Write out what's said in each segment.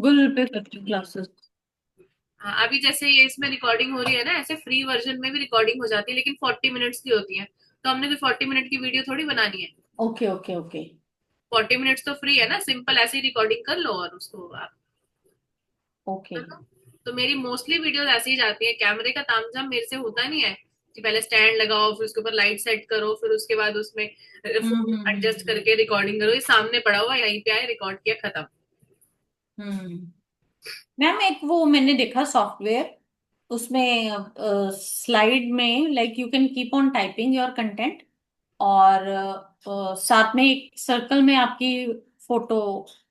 Google पे करती हूँ क्लासेस। हाँ, अभी जैसे ये इसमें रिकॉर्डिंग हो रही है ना, ऐसे फ्री वर्जन में भी रिकॉर्डिंग हो जाती है, लेकिन 40 मिनट्स की होती है। तो हमने कोई 40 मिनट की वीडियो थोड़ी बनानी है। Okay okay okay. 40 मिनट्स तो फ्री है ना, सिंपल ऐसे ही रिकॉर्डिंग कर लो और उसको आप ओके। कर लो। तो मेरी मोस्टली वीडियोस ऐसे ही जाती है। कैमरे का तामझाम मेरे से होता नहीं है कि पहले स्टैंड लगाओ, फिर उसके ऊपर लाइट सेट करो, फिर उसके बाद उसमें फोन एडजस्ट हम्म। करके रिकॉर्डिंग करो। ये सामने पड़ा हुआ, यहीं पे आए, रिकॉर्ड किया, खत्म। हम्म। मैम एक वो मैंने देखा सॉफ्टवेयर, उसमें स्लाइड में like you can keep on typing your content, और साथ में एक सर्कल में आपकी फोटो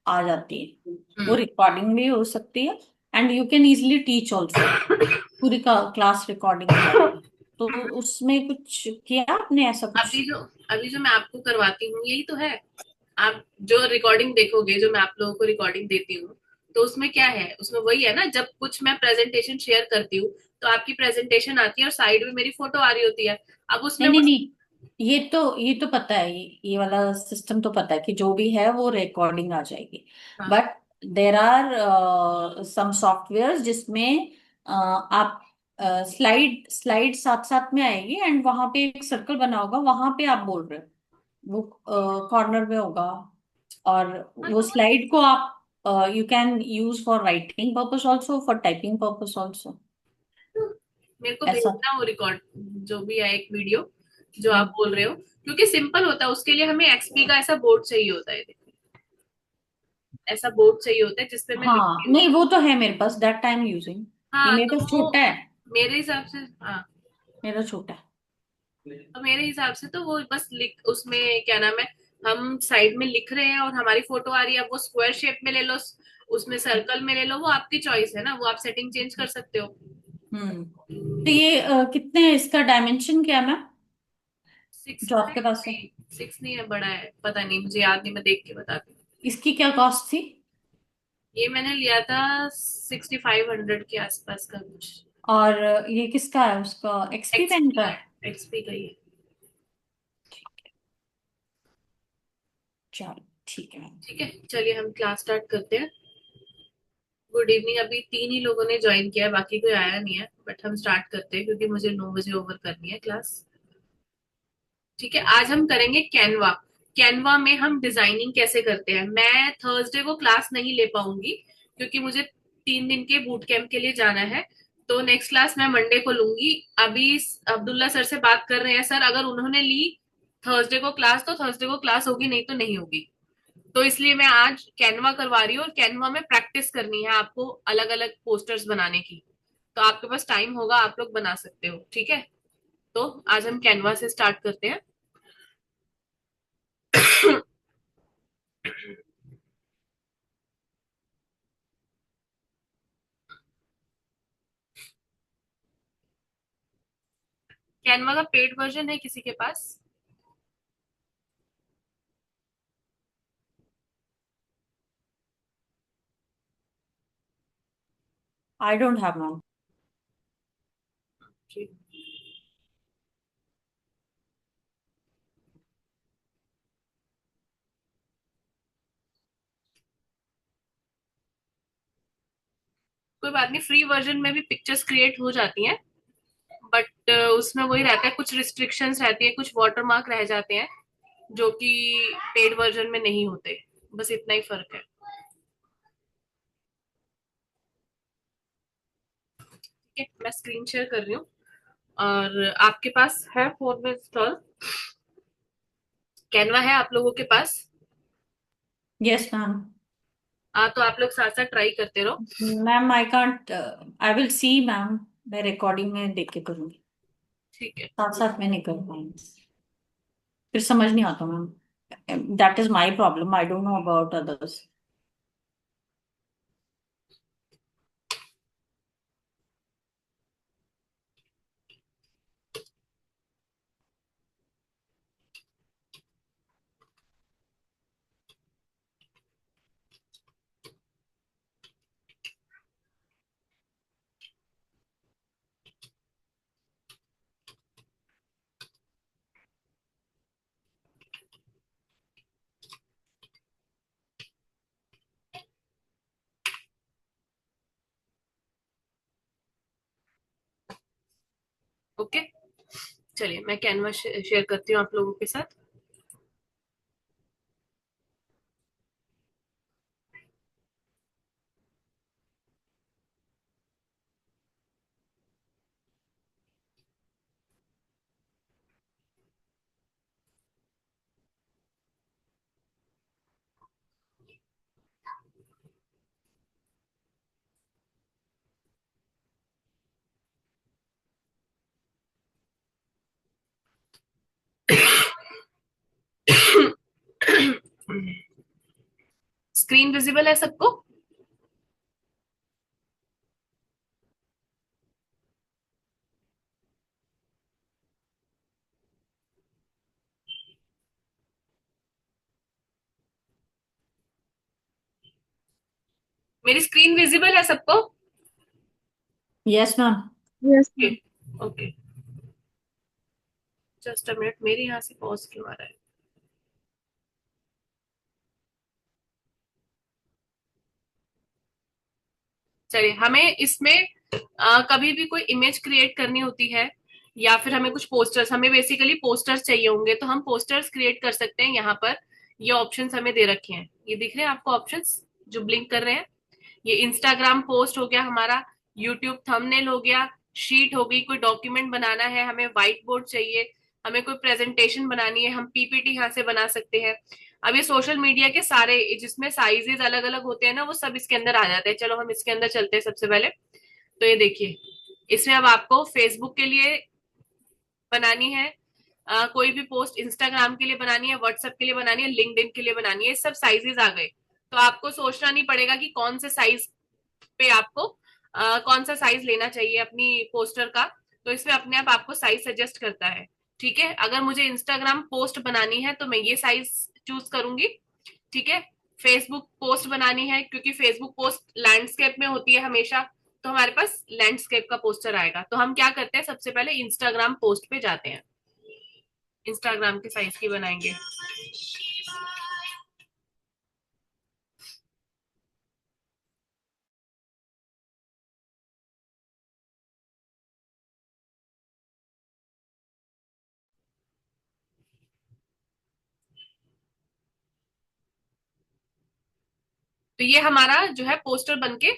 आ जाती है। वो हम्म। रिकॉर्डिंग भी हो सकती है, and you can easily teach also. पूरी क्लास रिकॉर्डिंग हो जाती है। तो उसमें कुछ किया आपने ऐसा कुछ? अभी जो मैं आपको करवाती हूँ यही तो है। आप जो रिकॉर्डिंग देखोगे, जो मैं आप लोगों को रिकॉर्डिंग देती हूँ, तो उसमें क्या है, उसमें वही है ना, जब कुछ मैं प्रेजेंटेशन शेयर करती हूँ तो आपकी प्रेजेंटेशन आती है और साइड में मेरी फोटो आ रही होती है। अब उसमें नहीं नहीं वो, नहीं, ये तो पता है, ये वाला सिस्टम तो पता है कि जो भी है वो रिकॉर्डिंग आ जाएगी। हाँ, but there are some software जिसमें आप स्लाइड स्लाइड साथ साथ में आएगी, एंड वहां पे एक सर्कल बना होगा, वहां पे आप बोल रहे हो, वो कॉर्नर में होगा। और हाँ, वो तो वो स्लाइड को आप you can use for writing purpose also, for typing purpose also. मेरे को ऐसा। भेजना वो रिकॉर्ड, जो भी है एक वीडियो जो आप हम्म। बोल रहे हो, क्योंकि सिंपल होता है। उसके लिए हमें एक्सपी का ऐसा बोर्ड चाहिए होता है, ऐसा बोर्ड चाहिए होता है जिसपे मैं हाँ लिखती हूँ। नहीं, वो तो है मेरे पास, दैट टाइम यूजिंग। ये हाँ, मेरे तो पास वो छोटा है। मेरे हिसाब से, हाँ, मेरा छोटा है। तो मेरे हिसाब से तो वो बस लिख, उसमें क्या नाम है, हम साइड में लिख रहे हैं और हमारी फोटो आ रही है। अब वो स्क्वायर शेप में ले लो, उसमें सर्कल में ले लो, वो आपकी चॉइस है ना, वो आप सेटिंग चेंज कर सकते हो। तो ये कितने, इसका डायमेंशन क्या है मैम, सिक्स जो है। आपके पास है? नहीं, सिक्स नहीं है, बड़ा है, पता नहीं, मुझे याद नहीं, मैं देख के बताती हूँ। इसकी क्या कॉस्ट थी? ये मैंने लिया था 6500 के आसपास का कुछ। और ये किसका है, उसका एक्सपी पेन एक्सपी का का है? है, एक्सपी का ही है। चलो ठीक है मैम। ठीक है, चलिए हम क्लास स्टार्ट करते हैं। Good evening. अभी 3 ही लोगों ने ज्वाइन किया है, बाकी कोई आया नहीं है, बट हम स्टार्ट करते हैं क्योंकि मुझे 9 बजे ओवर करनी है क्लास। ठीक है, आज हम करेंगे कैनवा। कैनवा में हम डिजाइनिंग कैसे करते हैं। मैं थर्सडे को क्लास नहीं ले पाऊंगी क्योंकि मुझे 3 दिन के बूट कैंप के लिए जाना है। तो नेक्स्ट क्लास मैं मंडे को लूंगी। अभी अब्दुल्ला सर से बात कर रहे हैं, सर अगर उन्होंने ली थर्सडे को क्लास तो थर्सडे को क्लास होगी, नहीं तो नहीं होगी। तो इसलिए मैं आज कैनवा करवा रही हूँ, और कैनवा में प्रैक्टिस करनी है आपको अलग अलग पोस्टर्स बनाने की। तो आपके पास टाइम होगा, आप लोग बना सकते हो, ठीक है। तो आज हम कैनवा से स्टार्ट करते हैं। कैनवा का पेड वर्जन है किसी के पास? I don't have ma'am. जी। कोई बात नहीं, फ्री वर्जन में भी पिक्चर्स क्रिएट हो जाती हैं, बट उसमें वही रहता है, कुछ रिस्ट्रिक्शंस रहती है, कुछ वाटरमार्क रह जाते हैं जो कि पेड वर्जन में नहीं होते। बस इतना ही फर्क है। ठीक है, मैं स्क्रीन शेयर कर रही हूँ। और आपके पास है फोन में इंस्टॉल कैनवा, है आप लोगों के पास? Yes ma'am. तो आप लोग साथ साथ ट्राई करते रहो। Ma'am I can't, I will see ma'am, मैं रिकॉर्डिंग में देख के करूंगी, ठीक है। साथ साथ में नहीं कर पाएंगे, फिर समझ नहीं आता ma'am. That is my problem, I don't know about others. Okay, चलिए मैं कैनवा शेयर करती हूँ आप लोगों के साथ। स्क्रीन विजिबल है सबको? मेरी स्क्रीन विजिबल है सबको? Yes ma'am. Yes okay, ma'am. Okay, just a minute, मेरे यहाँ से पॉज क्यों आ रहा है? चलिए, हमें इसमें कभी भी कोई इमेज क्रिएट करनी होती है या फिर हमें कुछ पोस्टर्स, हमें बेसिकली पोस्टर्स चाहिए होंगे, तो हम पोस्टर्स क्रिएट कर सकते हैं। यहाँ पर ये ऑप्शंस हमें दे रखे हैं, ये दिख रहे हैं आपको ऑप्शंस जो ब्लिंक कर रहे हैं? ये इंस्टाग्राम पोस्ट हो गया हमारा, यूट्यूब थंबनेल हो गया, शीट हो गई, कोई डॉक्यूमेंट बनाना है, हमें व्हाइट बोर्ड चाहिए, हमें कोई प्रेजेंटेशन बनानी है, हम पीपीटी यहाँ से बना सकते हैं। अब ये सोशल मीडिया के सारे जिसमें साइजेस अलग अलग होते हैं ना, वो सब इसके अंदर आ जाते हैं। चलो हम इसके अंदर चलते हैं सबसे पहले। तो ये देखिए, इसमें अब आपको फेसबुक के लिए बनानी है, कोई भी पोस्ट इंस्टाग्राम के लिए बनानी है, व्हाट्सएप के लिए बनानी है, लिंक्डइन के लिए बनानी है, ये सब साइजेस आ गए। तो आपको सोचना नहीं पड़ेगा कि कौन से साइज पे आपको कौन सा साइज लेना चाहिए अपनी पोस्टर का। तो इसमें अपने आप आपको साइज सजेस्ट करता है। ठीक है, अगर मुझे इंस्टाग्राम पोस्ट बनानी है तो मैं ये साइज चूज करूंगी। ठीक है, फेसबुक पोस्ट बनानी है क्योंकि फेसबुक पोस्ट लैंडस्केप में होती है हमेशा, तो हमारे पास लैंडस्केप का पोस्टर आएगा। तो हम क्या करते हैं, सबसे पहले इंस्टाग्राम पोस्ट पे जाते हैं, इंस्टाग्राम के साइज की बनाएंगे। तो ये हमारा जो है पोस्टर बनके,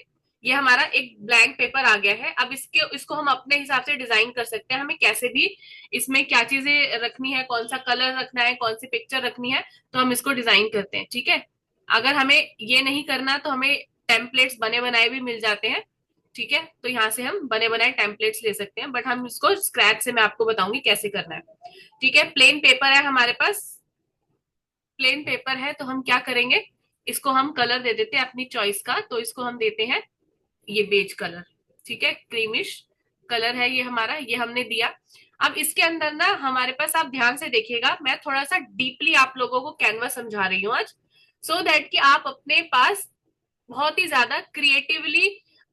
ये हमारा एक ब्लैंक पेपर आ गया है। अब इसको हम अपने हिसाब से डिजाइन कर सकते हैं, हमें कैसे भी इसमें क्या चीजें रखनी है, कौन सा कलर रखना है, कौन सी पिक्चर रखनी है, तो हम इसको डिजाइन करते हैं। ठीक है, अगर हमें ये नहीं करना तो हमें टेम्पलेट्स बने बनाए भी मिल जाते हैं। ठीक है, तो यहाँ से हम बने बनाए टेम्पलेट्स ले सकते हैं, बट हम इसको स्क्रैच से मैं आपको बताऊंगी कैसे करना है। ठीक है, प्लेन पेपर है हमारे पास, प्लेन पेपर है तो हम क्या करेंगे, इसको हम कलर दे देते हैं अपनी चॉइस का। तो इसको हम देते हैं ये बेज कलर। ठीक है, क्रीमिश कलर है ये हमारा, ये हमने दिया। अब इसके अंदर ना हमारे पास, आप ध्यान से देखिएगा, मैं थोड़ा सा डीपली आप लोगों को कैनवा समझा रही हूँ आज, सो दैट कि आप अपने पास बहुत ही ज्यादा क्रिएटिवली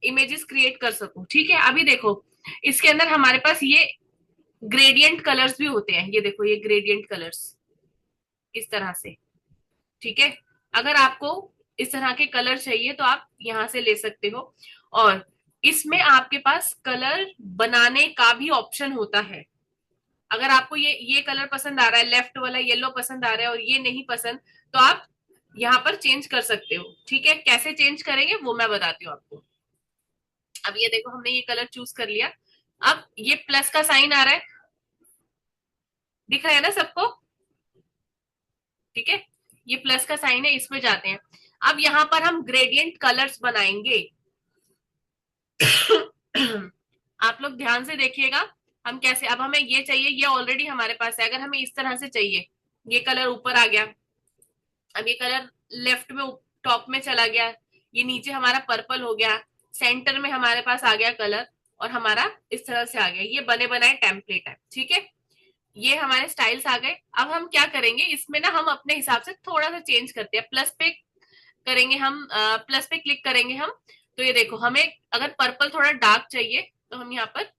इमेजेस क्रिएट कर सको। ठीक है, अभी देखो इसके अंदर हमारे पास ये ग्रेडियंट कलर्स भी होते हैं, ये देखो ये ग्रेडियंट कलर्स इस तरह से। ठीक है, अगर आपको इस तरह के कलर चाहिए तो आप यहां से ले सकते हो। और इसमें आपके पास कलर बनाने का भी ऑप्शन होता है। अगर आपको ये कलर पसंद आ रहा है, लेफ्ट वाला येलो पसंद आ रहा है और ये नहीं पसंद, तो आप यहाँ पर चेंज कर सकते हो। ठीक है, कैसे चेंज करेंगे वो मैं बताती हूँ आपको। अब ये देखो हमने ये कलर चूज कर लिया, अब ये प्लस का साइन आ रहा है, दिख रहा है ना सबको? ठीक है, ये प्लस का साइन है, इसमें जाते हैं। अब यहाँ पर हम ग्रेडियंट कलर्स बनाएंगे। आप लोग ध्यान से देखिएगा हम कैसे, अब हमें ये चाहिए, ये ऑलरेडी हमारे पास है, अगर हमें इस तरह से चाहिए, ये कलर ऊपर आ गया, अब ये कलर लेफ्ट में टॉप में चला गया, ये नीचे हमारा पर्पल हो गया, सेंटर में हमारे पास आ गया कलर, और हमारा इस तरह से आ गया, ये बने बनाए टेम्पलेट है। ठीक है, ये हमारे स्टाइल्स आ गए। अब हम क्या करेंगे, इसमें ना हम अपने हिसाब से थोड़ा सा चेंज करते हैं, प्लस पे करेंगे हम, प्लस पे क्लिक करेंगे हम। तो ये देखो हमें अगर पर्पल थोड़ा डार्क चाहिए तो हम यहाँ पर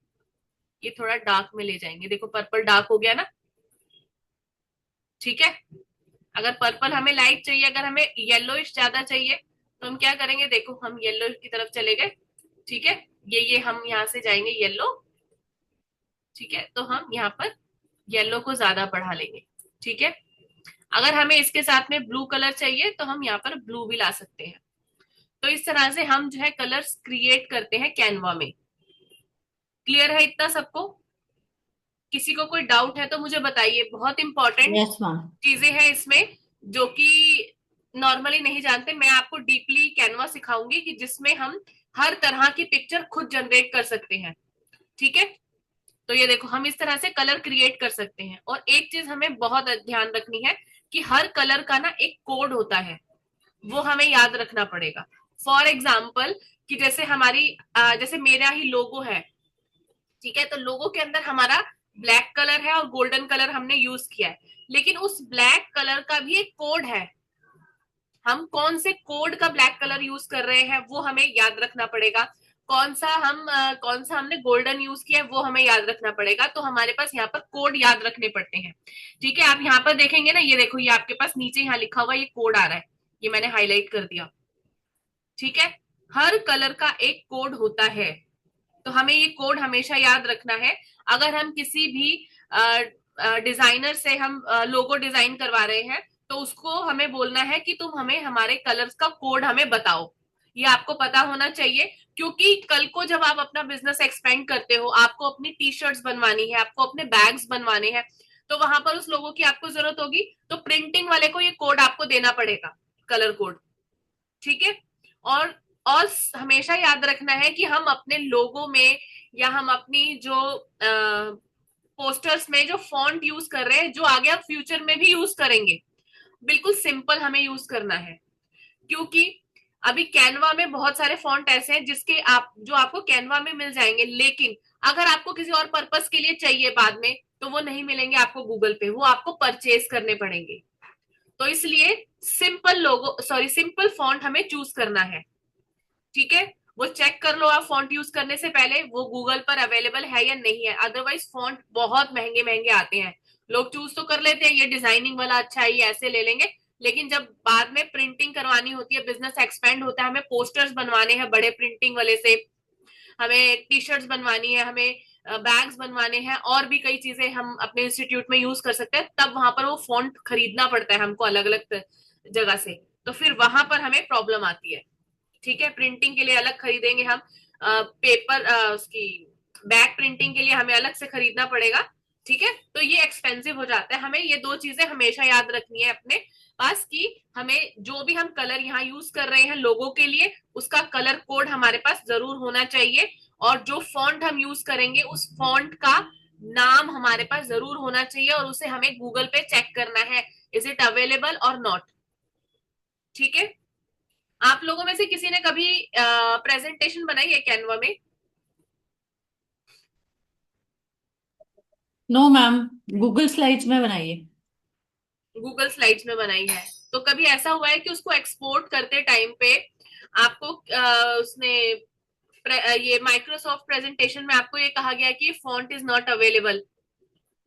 ये थोड़ा डार्क में ले जाएंगे, देखो पर्पल डार्क हो गया ना। ठीक है, अगर पर्पल हमें लाइट चाहिए, अगर हमें येलोइश ज्यादा चाहिए, तो हम क्या करेंगे, देखो हम येलो की तरफ चले गए। ठीक है, ये हम यहाँ से जाएंगे येलो। ठीक है, तो हम यहाँ पर येलो को ज्यादा बढ़ा लेंगे। ठीक है, अगर हमें इसके साथ में ब्लू कलर चाहिए तो हम यहाँ पर ब्लू भी ला सकते हैं। तो इस तरह से हम जो है कलर्स क्रिएट करते हैं कैनवा में। क्लियर है इतना सबको? किसी को कोई डाउट है तो मुझे बताइए। बहुत इंपॉर्टेंट यस मैम। चीजें हैं इसमें जो कि नॉर्मली नहीं जानते। मैं आपको डीपली कैनवा सिखाऊंगी कि जिसमें हम हर तरह की पिक्चर खुद जनरेट कर सकते हैं। ठीक है, तो ये देखो हम इस तरह से कलर क्रिएट कर सकते हैं। और एक चीज हमें बहुत ध्यान रखनी है कि हर कलर का ना एक कोड होता है, वो हमें याद रखना पड़ेगा। फॉर एग्जाम्पल कि जैसे हमारी जैसे मेरा ही लोगो है, ठीक है, तो लोगो के अंदर हमारा ब्लैक कलर है और गोल्डन कलर हमने यूज किया है, लेकिन उस ब्लैक कलर का भी एक कोड है। हम कौन से कोड का ब्लैक कलर यूज कर रहे हैं वो हमें याद रखना पड़ेगा। कौन सा हमने गोल्डन यूज किया है वो हमें याद रखना पड़ेगा। तो हमारे पास यहाँ पर कोड याद रखने पड़ते हैं। ठीक है, आप यहाँ पर देखेंगे ना, ये देखो ये आपके पास नीचे यहाँ लिखा हुआ ये कोड आ रहा है, ये मैंने हाईलाइट कर दिया। ठीक है, हर कलर का एक कोड होता है, तो हमें ये कोड हमेशा याद रखना है। अगर हम किसी भी डिजाइनर से हम लोगो डिजाइन करवा रहे हैं तो उसको हमें बोलना है कि तुम हमें हमारे कलर्स का कोड हमें बताओ। ये आपको पता होना चाहिए, क्योंकि कल को जब आप अपना बिजनेस एक्सपेंड करते हो, आपको अपनी टी शर्ट्स बनवानी है, आपको अपने बैग्स बनवाने हैं, तो वहां पर उस लोगों की आपको जरूरत होगी, तो प्रिंटिंग वाले को ये कोड आपको देना पड़ेगा, कलर कोड। ठीक है, और और हमेशा याद रखना है कि हम अपने लोगों में या हम अपनी जो पोस्टर्स में जो फॉन्ट यूज कर रहे हैं, जो आगे आप फ्यूचर में भी यूज करेंगे, बिल्कुल सिंपल हमें यूज करना है। क्योंकि अभी कैनवा में बहुत सारे फॉन्ट ऐसे हैं जिसके आप जो आपको कैनवा में मिल जाएंगे, लेकिन अगर आपको किसी और पर्पस के लिए चाहिए बाद में, तो वो नहीं मिलेंगे आपको गूगल पे, वो आपको परचेज करने पड़ेंगे। तो इसलिए सिंपल लोगो सॉरी सिंपल फॉन्ट हमें चूज करना है। ठीक है, वो चेक कर लो आप फॉन्ट यूज करने से पहले वो गूगल पर अवेलेबल है या नहीं है। अदरवाइज फॉन्ट बहुत महंगे महंगे आते हैं। लोग चूज तो कर लेते हैं ये डिजाइनिंग वाला अच्छा है, ये ऐसे ले लेंगे, लेकिन जब बाद में प्रिंटिंग करवानी होती है, बिजनेस एक्सपेंड होता है, हमें पोस्टर्स बनवाने हैं बड़े प्रिंटिंग वाले से, हमें टी शर्ट्स बनवानी है, हमें बैग्स बनवाने हैं, और भी कई चीजें हम अपने इंस्टीट्यूट में यूज कर सकते हैं, तब वहां पर वो फॉन्ट खरीदना पड़ता है हमको अलग अलग जगह से। तो फिर वहां पर हमें प्रॉब्लम आती है। ठीक है, प्रिंटिंग के लिए अलग खरीदेंगे हम, पेपर उसकी बैक प्रिंटिंग के लिए हमें अलग से खरीदना पड़ेगा। ठीक है, तो ये एक्सपेंसिव हो जाता है। हमें ये दो चीजें हमेशा याद रखनी है अपने पास कि हमें जो भी हम कलर यहाँ यूज कर रहे हैं लोगों के लिए, उसका कलर कोड हमारे पास जरूर होना चाहिए। और जो फॉन्ट हम यूज करेंगे उस फॉन्ट का नाम हमारे पास जरूर होना चाहिए, और उसे हमें गूगल पे चेक करना है, इज इट अवेलेबल और नॉट। ठीक है, आप लोगों में से किसी ने कभी प्रेजेंटेशन बनाई है कैनवा में? नो मैम, गूगल स्लाइड्स में बनाइए। गूगल स्लाइड्स में बनाई है? तो कभी ऐसा हुआ है कि उसको एक्सपोर्ट करते टाइम पे आपको उसने ये माइक्रोसॉफ्ट प्रेजेंटेशन में आपको ये कहा गया कि फॉन्ट इज नॉट अवेलेबल?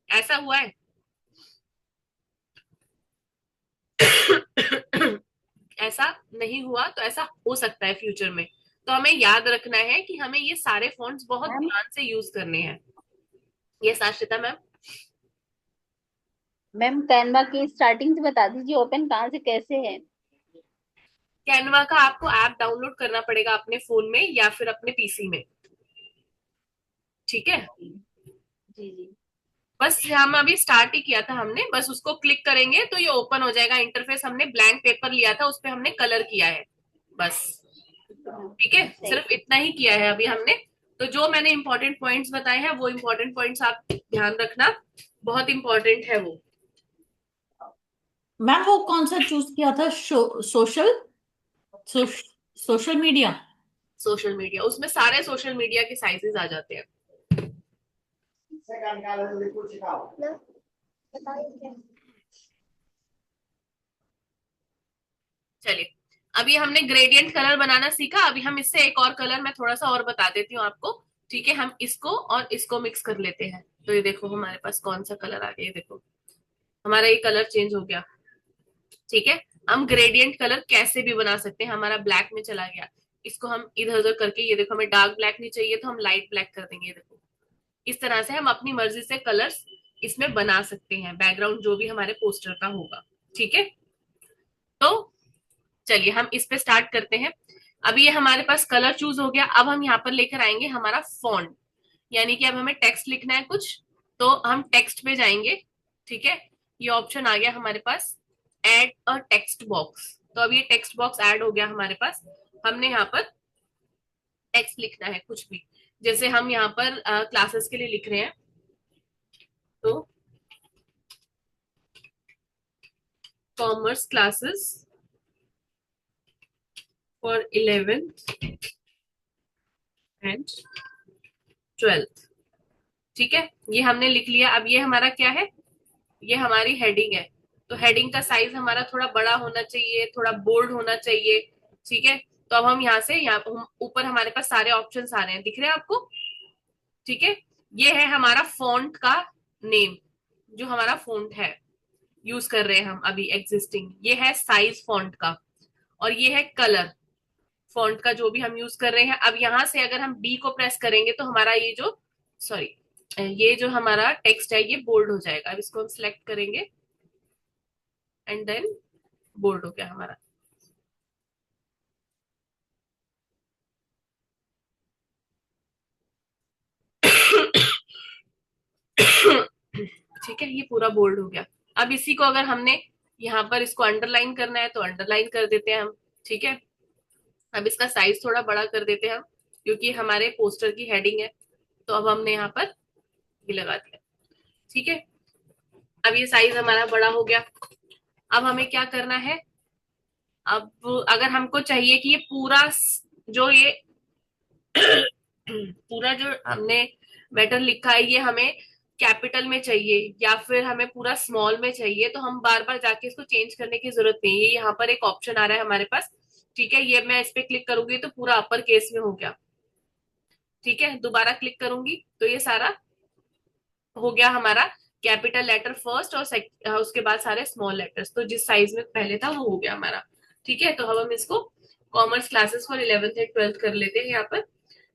ऐसा हुआ है? ऐसा नहीं हुआ तो ऐसा हो सकता है फ्यूचर में। तो हमें याद रखना है कि हमें ये सारे फॉन्ट्स बहुत मैम ध्यान से यूज करने हैं। ये आश्रिता मैम। मैम कैनवा की स्टार्टिंग से बता दीजिए, ओपन कहाँ से कैसे है? कैनवा का आपको ऐप डाउनलोड करना पड़ेगा अपने फोन में या फिर अपने पीसी में। ठीक है, जी जी। बस हम अभी स्टार्ट ही किया था हमने, बस उसको क्लिक करेंगे तो ये ओपन हो जाएगा इंटरफेस। हमने ब्लैंक पेपर लिया था, उस पर हमने कलर किया है बस। ठीक है, सही। सिर्फ इतना ही किया है अभी हमने। तो जो मैंने इंपॉर्टेंट पॉइंट्स बताए हैं वो इंपॉर्टेंट पॉइंट्स आप ध्यान रखना, बहुत इंपॉर्टेंट है वो। मैम वो कौन सा चूज किया था? Social social media. Social media, उसमें सारे सोशल मीडिया के साइजेस आ जाते हैं। चलिए, अभी हमने ग्रेडियंट कलर बनाना सीखा, अभी हम इससे एक और कलर मैं थोड़ा सा और बता देती हूँ आपको। ठीक है, हम इसको और इसको मिक्स कर लेते हैं। तो ये देखो हमारे पास कौन सा कलर आ गया, ये देखो हमारा ये कलर चेंज हो गया। ठीक है, हम ग्रेडियंट कलर कैसे भी बना सकते हैं। हमारा ब्लैक में चला गया, इसको हम इधर उधर करके, ये देखो हमें डार्क ब्लैक नहीं चाहिए तो हम लाइट ब्लैक कर देंगे, ये देखो इस तरह से हम अपनी मर्जी से कलर्स इसमें बना सकते हैं, बैकग्राउंड जो भी हमारे पोस्टर का होगा। ठीक है, तो चलिए हम इस पे स्टार्ट करते हैं। अभी ये हमारे पास कलर चूज हो गया। अब हम यहाँ पर लेकर आएंगे हमारा फॉन्ट, यानी कि अब हमें टेक्स्ट लिखना है कुछ, तो हम टेक्स्ट पे जाएंगे। ठीक है, ये ऑप्शन आ गया हमारे पास, एड अ टेक्स्ट बॉक्स। तो अब ये टेक्स्ट बॉक्स ऐड हो गया हमारे पास। हमने यहाँ पर टेक्स्ट लिखना है कुछ भी, जैसे हम यहाँ पर क्लासेस के लिए लिख रहे हैं, तो commerce classes for 11th and 12th। ठीक है, ये हमने लिख लिया। अब ये हमारा क्या है, ये हमारी हेडिंग है। तो हेडिंग का साइज हमारा थोड़ा बड़ा होना चाहिए, थोड़ा बोल्ड होना चाहिए। ठीक है, तो अब हम यहाँ से यहाँ ऊपर हमारे पास सारे ऑप्शन आ रहे हैं, दिख रहे हैं आपको? ठीक है, ये है हमारा फॉन्ट का नेम, जो हमारा फॉन्ट है यूज कर रहे हैं हम अभी एग्जिस्टिंग। ये है साइज फॉन्ट का, और ये है कलर फॉन्ट का जो भी हम यूज कर रहे हैं। अब यहाँ से अगर हम बी को प्रेस करेंगे तो हमारा ये जो, सॉरी, ये जो हमारा टेक्स्ट है ये बोल्ड हो जाएगा। अब इसको हम सिलेक्ट करेंगे एंड देन बोल्ड हो गया हमारा। ठीक है, ये पूरा बोल्ड हो गया। अब इसी को अगर हमने यहाँ पर इसको अंडरलाइन करना है तो अंडरलाइन कर देते हैं हम। ठीक है, अब इसका साइज थोड़ा बड़ा कर देते हैं हम, क्योंकि हमारे पोस्टर की हेडिंग है। तो अब हमने यहाँ पर ये लगा दिया। ठीक है, अब ये साइज हमारा बड़ा हो गया। अब हमें क्या करना है, अब अगर हमको चाहिए कि ये पूरा जो ये पूरा जो हमने मैटर लिखा है ये हमें कैपिटल में चाहिए या फिर हमें पूरा स्मॉल में चाहिए, तो हम बार बार जाके इसको चेंज करने की जरूरत नहीं है। यहाँ पर एक ऑप्शन आ रहा है हमारे पास। ठीक है, ये मैं इस पे क्लिक करूंगी तो पूरा अपर केस में हो गया। ठीक है, दोबारा क्लिक करूंगी तो ये सारा हो गया हमारा कैपिटल लेटर फर्स्ट, और उसके बाद सारे स्मॉल लेटर्स। तो जिस साइज में पहले था वो हो गया हमारा। ठीक है, तो अब हम इसको commerce classes for 11th and 12th कर लेते हैं यहाँ पर।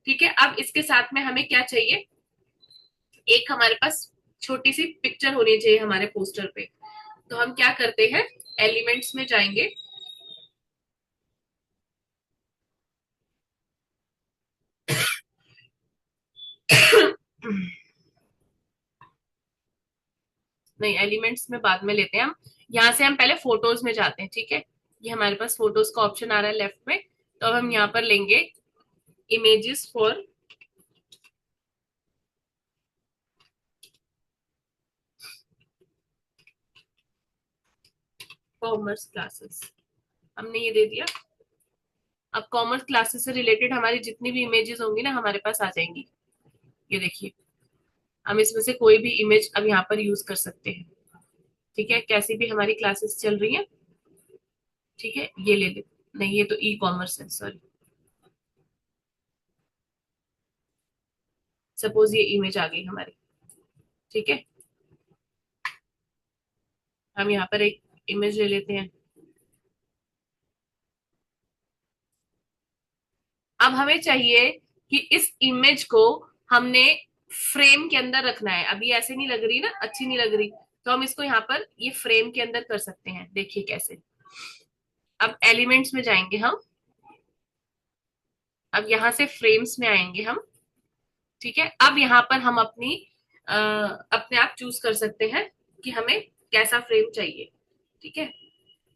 ठीक है, अब इसके साथ में हमें क्या चाहिए, एक हमारे पास छोटी सी पिक्चर होनी चाहिए हमारे पोस्टर पे। तो हम क्या करते हैं, एलिमेंट्स में जाएंगे, नहीं एलिमेंट्स में बाद में लेते हैं हम। यहाँ से हम पहले फोटोज में जाते हैं। ठीक है, ये हमारे पास फोटोज का ऑप्शन आ रहा है लेफ्ट में। तो अब हम यहाँ पर लेंगे इमेजेस फॉर कॉमर्स क्लासेस, हमने ये दे दिया। अब कॉमर्स क्लासेस से रिलेटेड हमारी जितनी भी इमेजेस होंगी ना हमारे पास आ जाएंगी। ये देखिए, हम इसमें से कोई भी इमेज अब यहाँ पर यूज कर सकते हैं। ठीक है, कैसी भी हमारी क्लासेस चल रही है। ठीक है, ये ले ले, नहीं ये तो ई कॉमर्स है, सॉरी। सपोज ये इमेज आ गई हमारी। ठीक है, हम यहाँ पर एक इमेज ले लेते हैं। अब हमें चाहिए कि इस इमेज को हमने फ्रेम के अंदर रखना है। अभी ऐसे नहीं लग रही ना, अच्छी नहीं लग रही, तो हम इसको यहाँ पर ये फ्रेम के अंदर कर सकते हैं। देखिए कैसे, अब एलिमेंट्स में जाएंगे हम, अब यहाँ से फ्रेम्स में आएंगे हम। ठीक है, अब यहाँ पर हम अपने आप चूज कर सकते हैं कि हमें कैसा फ्रेम चाहिए। ठीक है,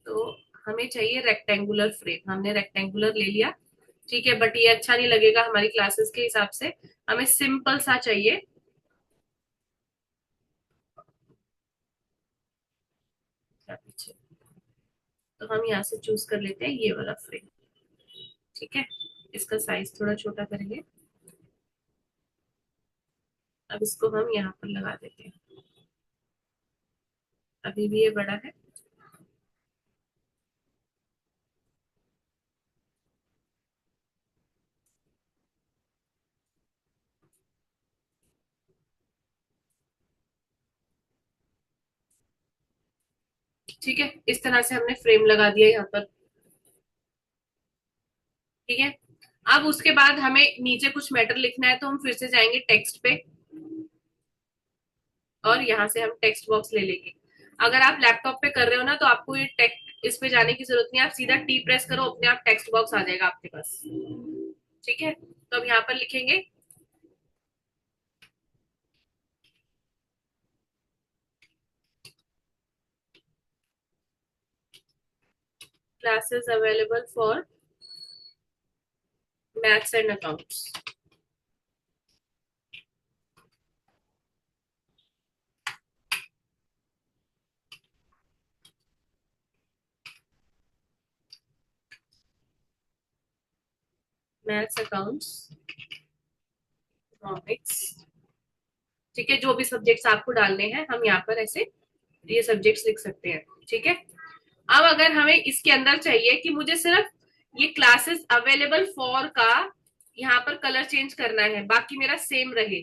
तो हमें चाहिए रेक्टेंगुलर फ्रेम, हमने रेक्टेंगुलर ले लिया। ठीक है, बट ये अच्छा नहीं लगेगा हमारी क्लासेस के हिसाब से, हमें सिंपल सा चाहिए। पीछे, तो हम यहाँ से चूज कर लेते हैं ये वाला फ्रेम। ठीक है, इसका साइज थोड़ा छोटा करेंगे। अब इसको हम यहाँ पर लगा देते हैं, अभी भी ये बड़ा है। ठीक है, इस तरह से हमने फ्रेम लगा दिया यहाँ पर। ठीक है, अब उसके बाद हमें नीचे कुछ मैटर लिखना है, तो हम फिर से जाएंगे टेक्स्ट पे। और यहाँ से हम टेक्स्ट बॉक्स ले लेंगे। अगर आप लैपटॉप पे कर रहे हो ना तो आपको ये टेक्स्ट इस पे जाने की जरूरत नहीं है, आप सीधा टी प्रेस करो, अपने आप टेक्स्ट बॉक्स आ जाएगा आपके पास। ठीक है, तो अब यहाँ पर लिखेंगे classes available for maths and accounts. Maths, accounts, economics. ठीक है, जो भी सब्जेक्ट्स आपको डालने हैं हम यहाँ पर ऐसे ये सब्जेक्ट्स लिख सकते हैं। ठीक है, अब अगर हमें इसके अंदर चाहिए कि मुझे सिर्फ ये क्लासेस अवेलेबल फॉर का यहाँ पर कलर चेंज करना है, बाकी मेरा सेम रहे।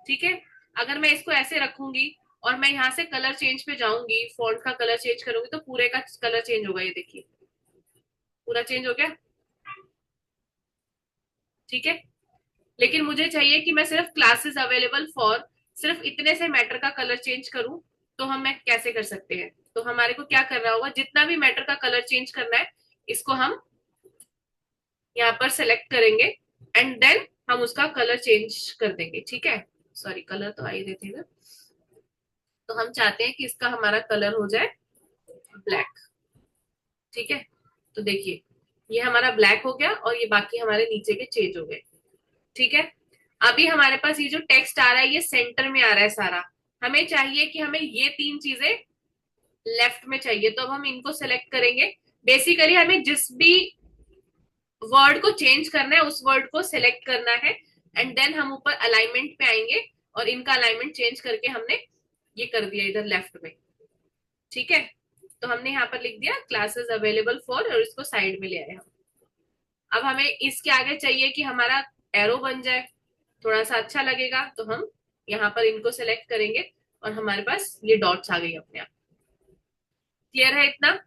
ठीक है, अगर मैं इसको ऐसे रखूंगी और मैं यहाँ से कलर चेंज पे जाऊंगी, फॉन्ट का कलर चेंज करूंगी, तो पूरे का कलर चेंज होगा। ये देखिए पूरा चेंज हो गया। ठीक है, लेकिन मुझे चाहिए कि मैं सिर्फ क्लासेस अवेलेबल फॉर सिर्फ इतने से मैटर का कलर चेंज करूं, तो हम मैं कैसे कर सकते हैं? तो हमारे को क्या करना होगा, जितना भी मैटर का कलर चेंज करना है इसको हम यहाँ पर सेलेक्ट करेंगे एंड देन हम उसका कलर चेंज कर देंगे। ठीक है, सॉरी कलर तो आ ही देते हैं। तो हम चाहते हैं कि इसका हमारा कलर हो जाए ब्लैक। ठीक है, तो देखिए ये हमारा ब्लैक हो गया और ये बाकी हमारे नीचे के चेंज हो गए। ठीक है, अभी हमारे पास ये जो टेक्स्ट आ रहा है ये सेंटर में आ रहा है सारा। हमें चाहिए कि हमें ये तीन चीजें लेफ्ट में चाहिए, तो अब हम इनको सेलेक्ट करेंगे। बेसिकली हमें जिस भी वर्ड को चेंज करना है उस वर्ड को सिलेक्ट करना है एंड देन हम ऊपर अलाइनमेंट पे आएंगे और इनका अलाइनमेंट चेंज करके हमने ये कर दिया इधर लेफ्ट में। ठीक है, तो हमने यहाँ पर लिख दिया क्लासेस अवेलेबल फॉर और इसको साइड में ले आए हम। अब हमें इसके आगे चाहिए कि हमारा एरो बन जाए, थोड़ा सा अच्छा लगेगा, तो हम यहाँ पर इनको सेलेक्ट करेंगे और हमारे पास ये डॉट्स आ गई अपने आप। क्लियर है इतना?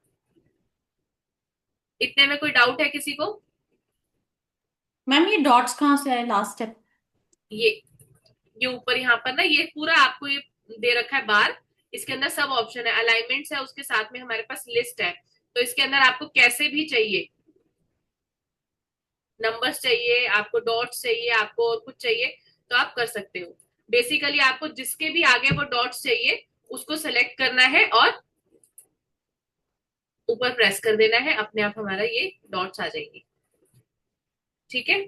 इतने में कोई डाउट है किसी को? मैम ये डॉट्स कहाँ से आए लास्ट स्टेप? ये ये ऊपर यहाँ पर ना ये पूरा आपको ये दे रखा है बार, इसके अंदर सब ऑप्शन है, अलाइनमेंट्स है, उसके साथ में हमारे पास लिस्ट है। तो इसके अंदर आपको कैसे भी चाहिए, नंबर्स चाहिए आपको, डॉट्स चाहिए आपको, और कुछ चाहिए तो आप कर सकते हो। बेसिकली आपको जिसके भी आगे वो डॉट्स चाहिए उसको सेलेक्ट करना है और ऊपर प्रेस कर देना है, अपने आप हमारा ये डॉट्स आ जाएंगे। ठीक है,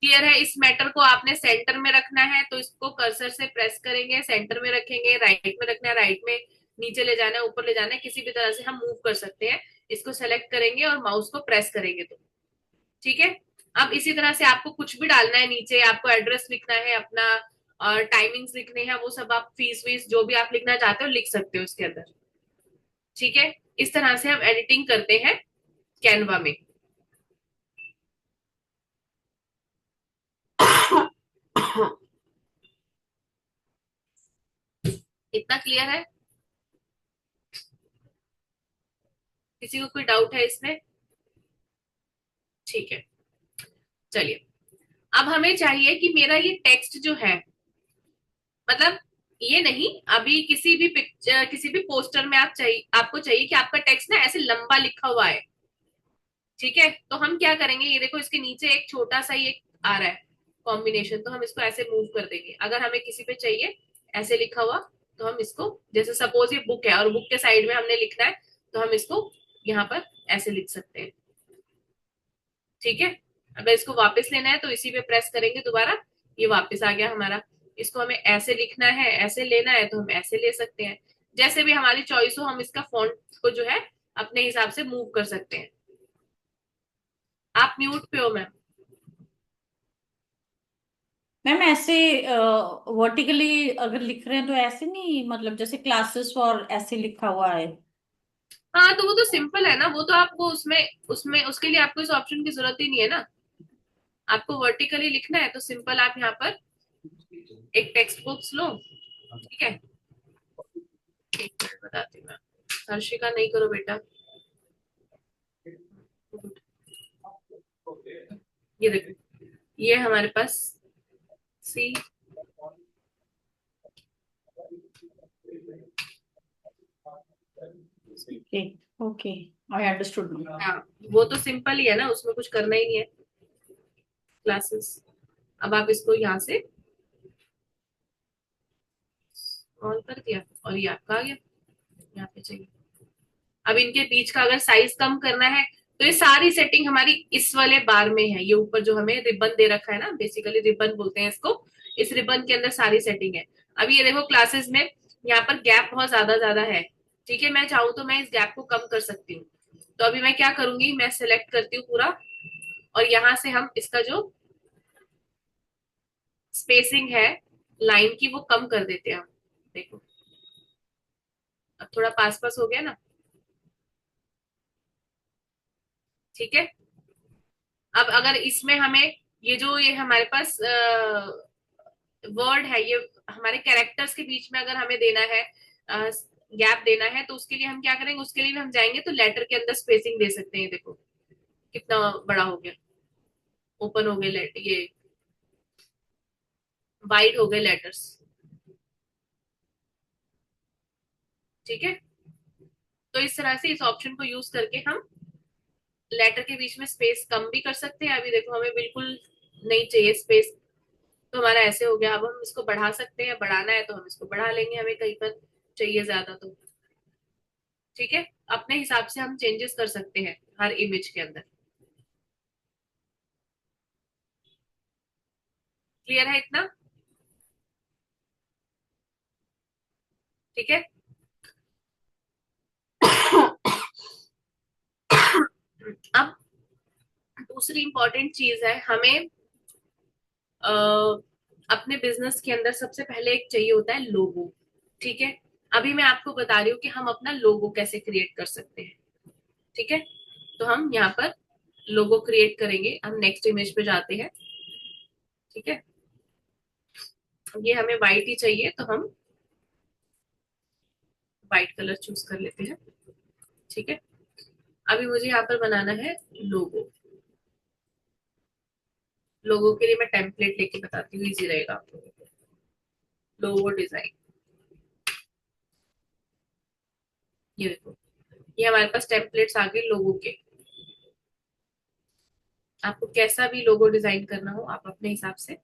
क्लियर है? इस मैटर को आपने सेंटर में रखना है तो इसको कर्सर से प्रेस करेंगे, सेंटर में रखेंगे, राइट में रखना है राइट में, नीचे ले जाना है ऊपर ले जाना है, किसी भी तरह से हम मूव कर सकते हैं। इसको सेलेक्ट करेंगे और माउस को प्रेस करेंगे तो ठीक है। अब इसी तरह से आपको कुछ भी डालना है, नीचे आपको एड्रेस लिखना है अपना और टाइमिंग्स लिखने हैं, वो सब आप फीस वीस जो भी आप लिखना चाहते हो लिख सकते हो इसके अंदर। ठीक है, इस तरह से हम एडिटिंग करते हैं कैनवा में। इतना क्लियर है? किसी को कोई डाउट है इसमें? ठीक है, चलिए अब हमें चाहिए कि मेरा ये टेक्स्ट जो है, मतलब ये नहीं, अभी किसी भी पिक्चर किसी भी पोस्टर में आप चाहिए आपको चाहिए कि आपका टेक्स्ट ना ऐसे लंबा लिखा हुआ है। ठीक है, तो हम क्या करेंगे, ये देखो इसके नीचे एक छोटा सा ये आ रहा है कॉम्बिनेशन, तो हम इसको ऐसे मूव कर देंगे। अगर हमें किसी पे चाहिए ऐसे लिखा हुआ तो हम इसको, जैसे सपोज ये बुक है और बुक के साइड में हमने लिखना है तो हम इसको यहाँ पर ऐसे लिख सकते हैं। ठीक है, अगर इसको वापस लेना है तो इसी पे प्रेस करेंगे दोबारा, ये वापस आ गया हमारा। इसको हमें ऐसे लिखना है ऐसे लेना है तो हम ऐसे ले सकते हैं, जैसे भी हमारी चॉइस हो हम इसका फॉन्ट को जो है अपने हिसाब से मूव कर सकते हैं। आप म्यूट पे हो मैम? मैम ऐसे वर्टिकली अगर लिख रहे हैं तो ऐसे नहीं, मतलब जैसे क्लासेस फॉर ऐसे लिखा हुआ है। हाँ तो वो तो सिंपल है ना, वो तो आपको उसमें उसमें उसके लिए आपको इस ऑप्शन की जरूरत ही नहीं है ना। आपको वर्टिकली लिखना है तो सिंपल आप यहाँ पर एक टेक्स्ट बुक्स लो। ठीक है, एक मिनट बताती हूँ मैं। हर्षिका नहीं करो बेटा। ये देखो, ये हमारे पास सी ओके ओके, आई अंडरस्टूड। हाँ, वो तो सिंपल ही है ना, उसमें कुछ करना ही नहीं है क्लासेस। अब आप इसको यहाँ से ऑन कर दिया और ये आपका आ गया यहाँ पे चाहिए। अब इनके बीच का अगर साइज कम करना है तो ये सारी सेटिंग हमारी इस वाले बार में है। ये ऊपर जो हमें रिबन दे रखा है ना, बेसिकली रिबन बोलते हैं इसको, इस रिबन के अंदर सारी सेटिंग है। अब ये देखो क्लासेस में यहाँ पर गैप बहुत ज्यादा ज्यादा है। ठीक है, मैं चाहूँ तो मैं इस गैप को कम कर सकती हूँ। तो अभी मैं क्या करूंगी, मैं सिलेक्ट करती हूँ पूरा, और यहाँ से हम इसका जो स्पेसिंग है लाइन की वो कम कर देते हैं हम। देखो अब थोड़ा पास पास हो गया ना। ठीक है, अब अगर इसमें हमें ये जो ये हमारे पास वर्ड है, ये हमारे कैरेक्टर्स के बीच में अगर हमें देना है, गैप देना है, तो उसके लिए हम क्या करेंगे, उसके लिए भी हम जाएंगे तो लेटर के अंदर स्पेसिंग दे सकते हैं। देखो कितना बड़ा हो गया, ओपन हो गए लेटर, ये वाइड हो गए लेटर्स। ठीक है, तो इस तरह से इस ऑप्शन को यूज करके हम लेटर के बीच में स्पेस कम भी कर सकते हैं। अभी देखो हमें बिल्कुल नहीं चाहिए स्पेस, तो हमारा ऐसे हो गया। अब हम इसको बढ़ा सकते हैं, बढ़ाना है तो हम इसको बढ़ा लेंगे, हमें कहीं पर चाहिए ज्यादा तो। ठीक है, अपने हिसाब से हम चेंजेस कर सकते हैं हर इमेज के अंदर। क्लियर है इतना? ठीक है। अब दूसरी इंपॉर्टेंट चीज है हमें, अ, अपने बिजनेस के अंदर सबसे पहले एक चाहिए होता है लोगो। ठीक है, अभी मैं आपको बता रही हूँ कि हम अपना लोगो कैसे क्रिएट कर सकते हैं। ठीक है, तो हम यहाँ पर लोगो क्रिएट करेंगे। हम नेक्स्ट इमेज पे जाते हैं। ठीक है, ये हमें व्हाइट ही चाहिए तो हम व्हाइट कलर चूज कर लेते हैं। ठीक है, अभी मुझे यहाँ पर बनाना है लोगो। लोगो के लिए मैं टेम्पलेट लेके बताती हूँ, इजी रहेगा आप लोगों को। लोगो डिजाइन, ये देखो, ये हमारे पास टेम्पलेट्स आ गए लोगो के। आपको कैसा भी लोगो डिजाइन करना हो आप अपने हिसाब से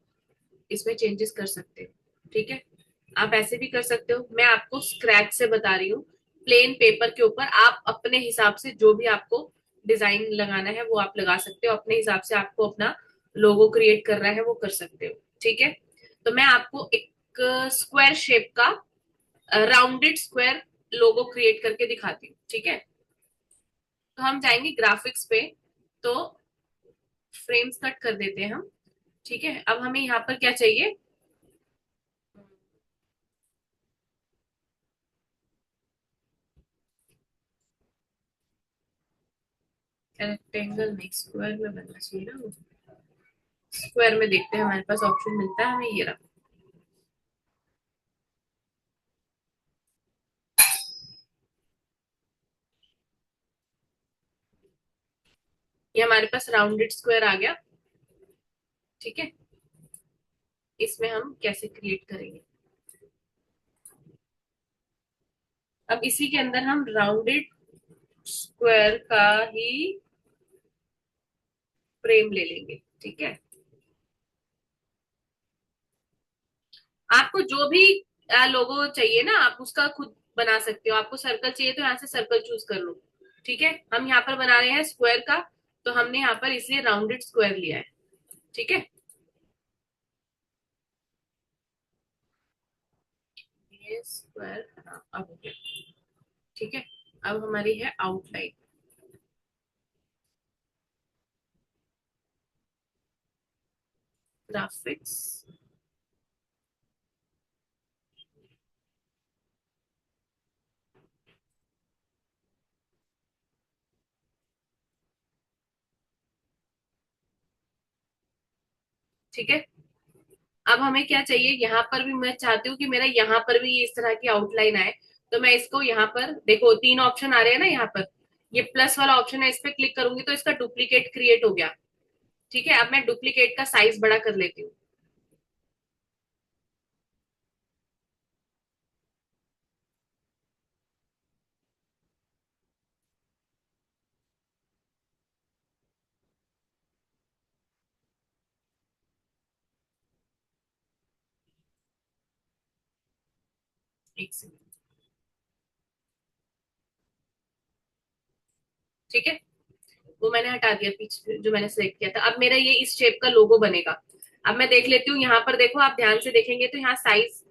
इसमें चेंजेस कर सकते हो। ठीक है, आप ऐसे भी कर सकते हो, मैं आपको स्क्रैच से बता रही हूँ। प्लेन पेपर के ऊपर आप अपने हिसाब से जो भी आपको डिजाइन लगाना है वो आप लगा सकते हो। अपने हिसाब से आपको अपना लोगो क्रिएट करना है वो कर सकते हो। ठीक है, तो मैं आपको एक स्क्वायर शेप का राउंडेड स्क्वायर लोगो क्रिएट करके दिखाती हूँ। ठीक है, तो हम जाएंगे ग्राफिक्स पे, तो फ्रेम्स कट कर देते हैं हम। ठीक है, अब हमें यहाँ पर क्या चाहिए, रेक्टेंगल नहीं, स्क्वायर में बनना चाहिए ना वो। स्क्वायर में देखते हैं, हमारे पास ऑप्शन मिलता है हमें, ये रहा। ये हमारे पास राउंडेड स्क्वायर आ गया। ठीक है, इसमें हम कैसे क्रिएट करेंगे, अब इसी के अंदर हम राउंडेड स्क्वायर का ही फ्रेम ले लेंगे। ठीक है, आपको जो भी लोगो चाहिए ना आप उसका खुद बना सकते हो। आपको सर्कल चाहिए तो यहाँ से सर्कल चूज कर लो। ठीक है, हम यहाँ पर बना रहे हैं स्क्वायर का, तो हमने यहाँ पर इसलिए राउंडेड स्क्वायर लिया है। ठीक है, ये स्क्वायर, हाँ अब हो गया। ठीक है, अब हमारी है आउटलाइन, ग्राफिक्स। ठीक है, अब हमें क्या चाहिए, यहाँ पर भी मैं चाहती हूँ कि मेरा यहाँ पर भी इस तरह की आउटलाइन आए। तो मैं इसको यहाँ पर देखो, तीन ऑप्शन आ रहे हैं ना यहाँ पर, ये प्लस वाला ऑप्शन है, इस पे क्लिक करूंगी तो इसका डुप्लीकेट क्रिएट हो गया। ठीक है, अब मैं डुप्लीकेट का साइज बड़ा कर लेती हूँ। एक सेकंड। ठीक है, वो मैंने हटा दिया पीछे जो मैंने सेलेक्ट किया था। अब मेरा ये इस शेप का लोगो बनेगा। अब मैं देख लेती हूँ, यहाँ पर देखो, आप ध्यान से देखेंगे तो यहाँ साइज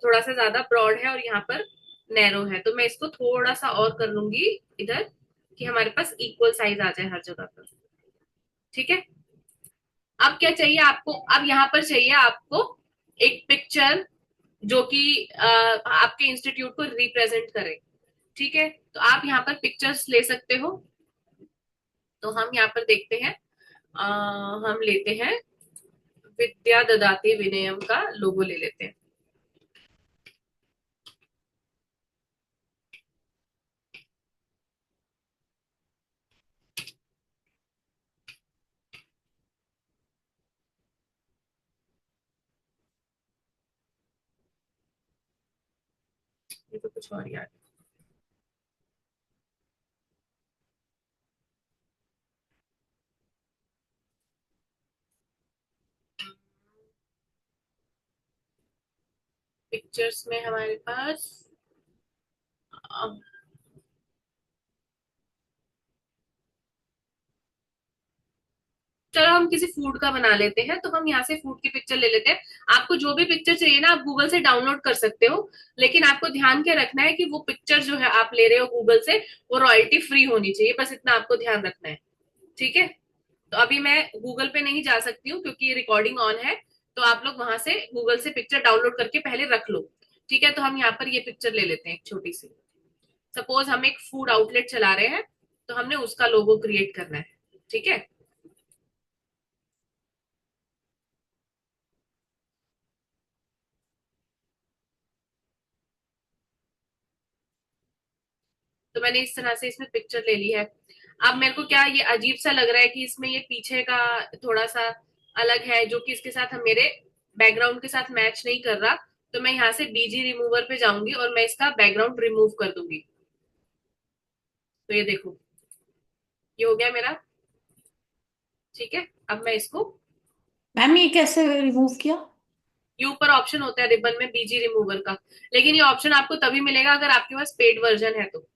थोड़ा सा ज्यादा ब्रॉड है और यहाँ पर नैरो है, तो मैं इसको थोड़ा सा और कर लूंगी इधर, कि हमारे पास इक्वल साइज आ जाए हर जगह पर। ठीक है, अब क्या चाहिए आपको, अब यहाँ पर चाहिए आपको एक पिक्चर जो कि आपके इंस्टीट्यूट को रिप्रेजेंट करे। ठीक है, तो आप यहाँ पर पिक्चर्स ले सकते हो। तो हम यहाँ पर देखते हैं, हम लेते हैं विद्या ददाति विनयम का लोगो ले लेते हैं। ये तो कुछ और यार। पिक्चर्स में हमारे पास चलो हम किसी फूड का बना लेते हैं, तो हम यहाँ से फूड की पिक्चर ले लेते हैं। आपको जो भी पिक्चर चाहिए ना, आप गूगल से डाउनलोड कर सकते हो, लेकिन आपको ध्यान क्या रखना है कि वो पिक्चर जो है आप ले रहे हो गूगल से, वो रॉयल्टी फ्री होनी चाहिए, बस इतना आपको ध्यान रखना है। ठीक है, तो अभी मैं गूगल पे नहीं जा सकती हूँ क्योंकि रिकॉर्डिंग ऑन है, तो आप लोग वहां से गूगल से पिक्चर डाउनलोड करके पहले रख लो। ठीक है, तो हम यहाँ पर ये पिक्चर ले लेते हैं एक छोटी सी। सपोज हम एक फूड आउटलेट चला रहे हैं, तो हमने उसका लोगो क्रिएट करना है। ठीक है, तो मैंने इस तरह से इसमें पिक्चर ले ली है। अब मेरे को क्या ये अजीब सा लग रहा है कि इसमें ये पीछे का थोड़ा सा अलग है, जो कि इसके साथ मेरे बैकग्राउंड के साथ मैच नहीं कर रहा। तो मैं यहाँ से बीजी रिमूवर पे जाऊंगी और मैं इसका बैकग्राउंड रिमूव कर दूंगी। तो ये देखो, ये हो गया मेरा। ठीक है, अब मैं इसको, मैम ये कैसे रिमूव किया? ये ऊपर ऑप्शन होता है रिबन में बीजी रिमूवर का, लेकिन ये ऑप्शन आपको तभी मिलेगा अगर आपके पास पेड वर्जन है, तो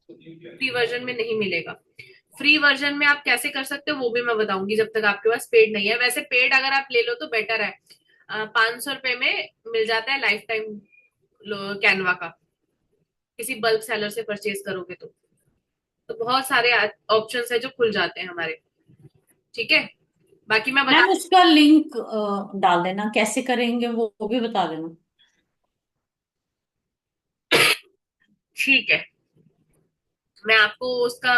फ्री वर्जन में नहीं मिलेगा। फ्री वर्जन में आप कैसे कर सकते हो वो भी मैं बताऊंगी, जब तक आपके पास पेड नहीं है। वैसे पेड अगर आप ले लो तो बेटर है। 500 रुपए में मिल जाता है लाइफ टाइम कैनवा का, किसी बल्क सेलर से परचेज करोगे तो बहुत सारे ऑप्शंस है जो खुल जाते हैं हमारे। ठीक है, बाकी मैं बता, मैम उसका लिंक डाल देना, कैसे करेंगे वो भी बता देना। ठीक है, मैं आपको उसका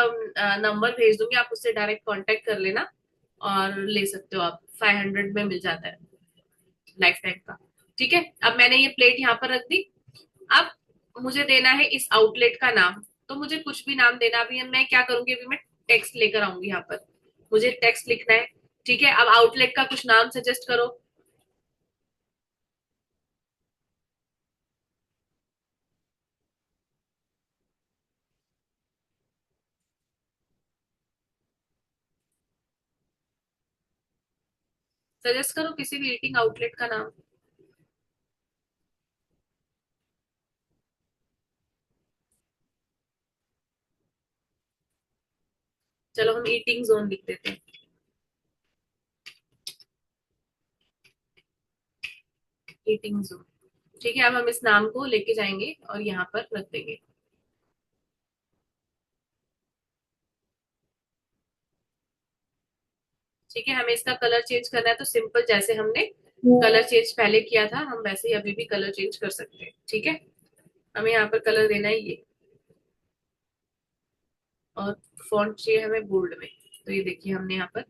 नंबर भेज दूंगी, आप उससे डायरेक्ट कांटेक्ट कर लेना और ले सकते हो आप। 500 में मिल जाता है लाइफ टाइम का। ठीक है, अब मैंने ये प्लेट यहाँ पर रख दी। अब मुझे देना है इस आउटलेट का नाम, तो मुझे कुछ भी नाम देना। अभी मैं क्या करूंगी, अभी मैं टेक्स्ट लेकर आऊंगी यहाँ पर, मुझे टेक्स्ट लिखना है। ठीक है, अब आउटलेट का कुछ नाम सजेस्ट करो। सजेस्ट करो किसी भी ईटिंग आउटलेट का नाम। चलो हम ईटिंग जोन लिख देते हैं। Eating zone. ठीक है, अब हम इस नाम को लेके जाएंगे और यहाँ पर रख देंगे। ठीक है, हमें इसका कलर चेंज करना है, तो सिंपल जैसे हमने कलर चेंज पहले किया था, हम वैसे ही अभी भी कलर चेंज कर सकते हैं। ठीक है, हमें यहाँ पर कलर देना है ये, और फॉन्ट चाहिए हमें बोल्ड में। तो ये देखिए, हमने यहाँ पर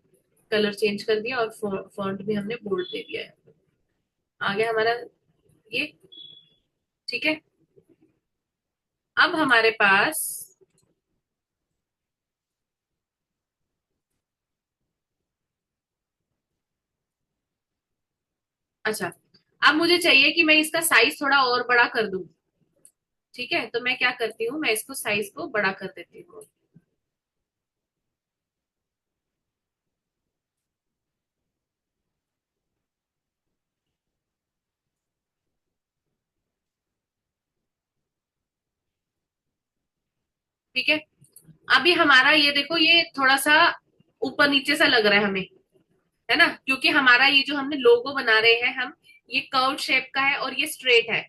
कलर चेंज कर दिया और फॉन्ट भी हमने बोल्ड दे दिया है। आ गया हमारा ये। ठीक है, अब हमारे पास, अच्छा, अब मुझे चाहिए कि मैं इसका साइज थोड़ा और बड़ा कर दूं। ठीक है, तो मैं क्या करती हूँ, मैं इसको साइज को बड़ा कर देती हूँ। ठीक है। अभी हमारा ये देखो, ये थोड़ा सा ऊपर नीचे सा लग रहा है हमें, है ना, क्योंकि हमारा ये जो हमने लोगो बना रहे हैं हम, ये कर्व शेप का है और ये स्ट्रेट है।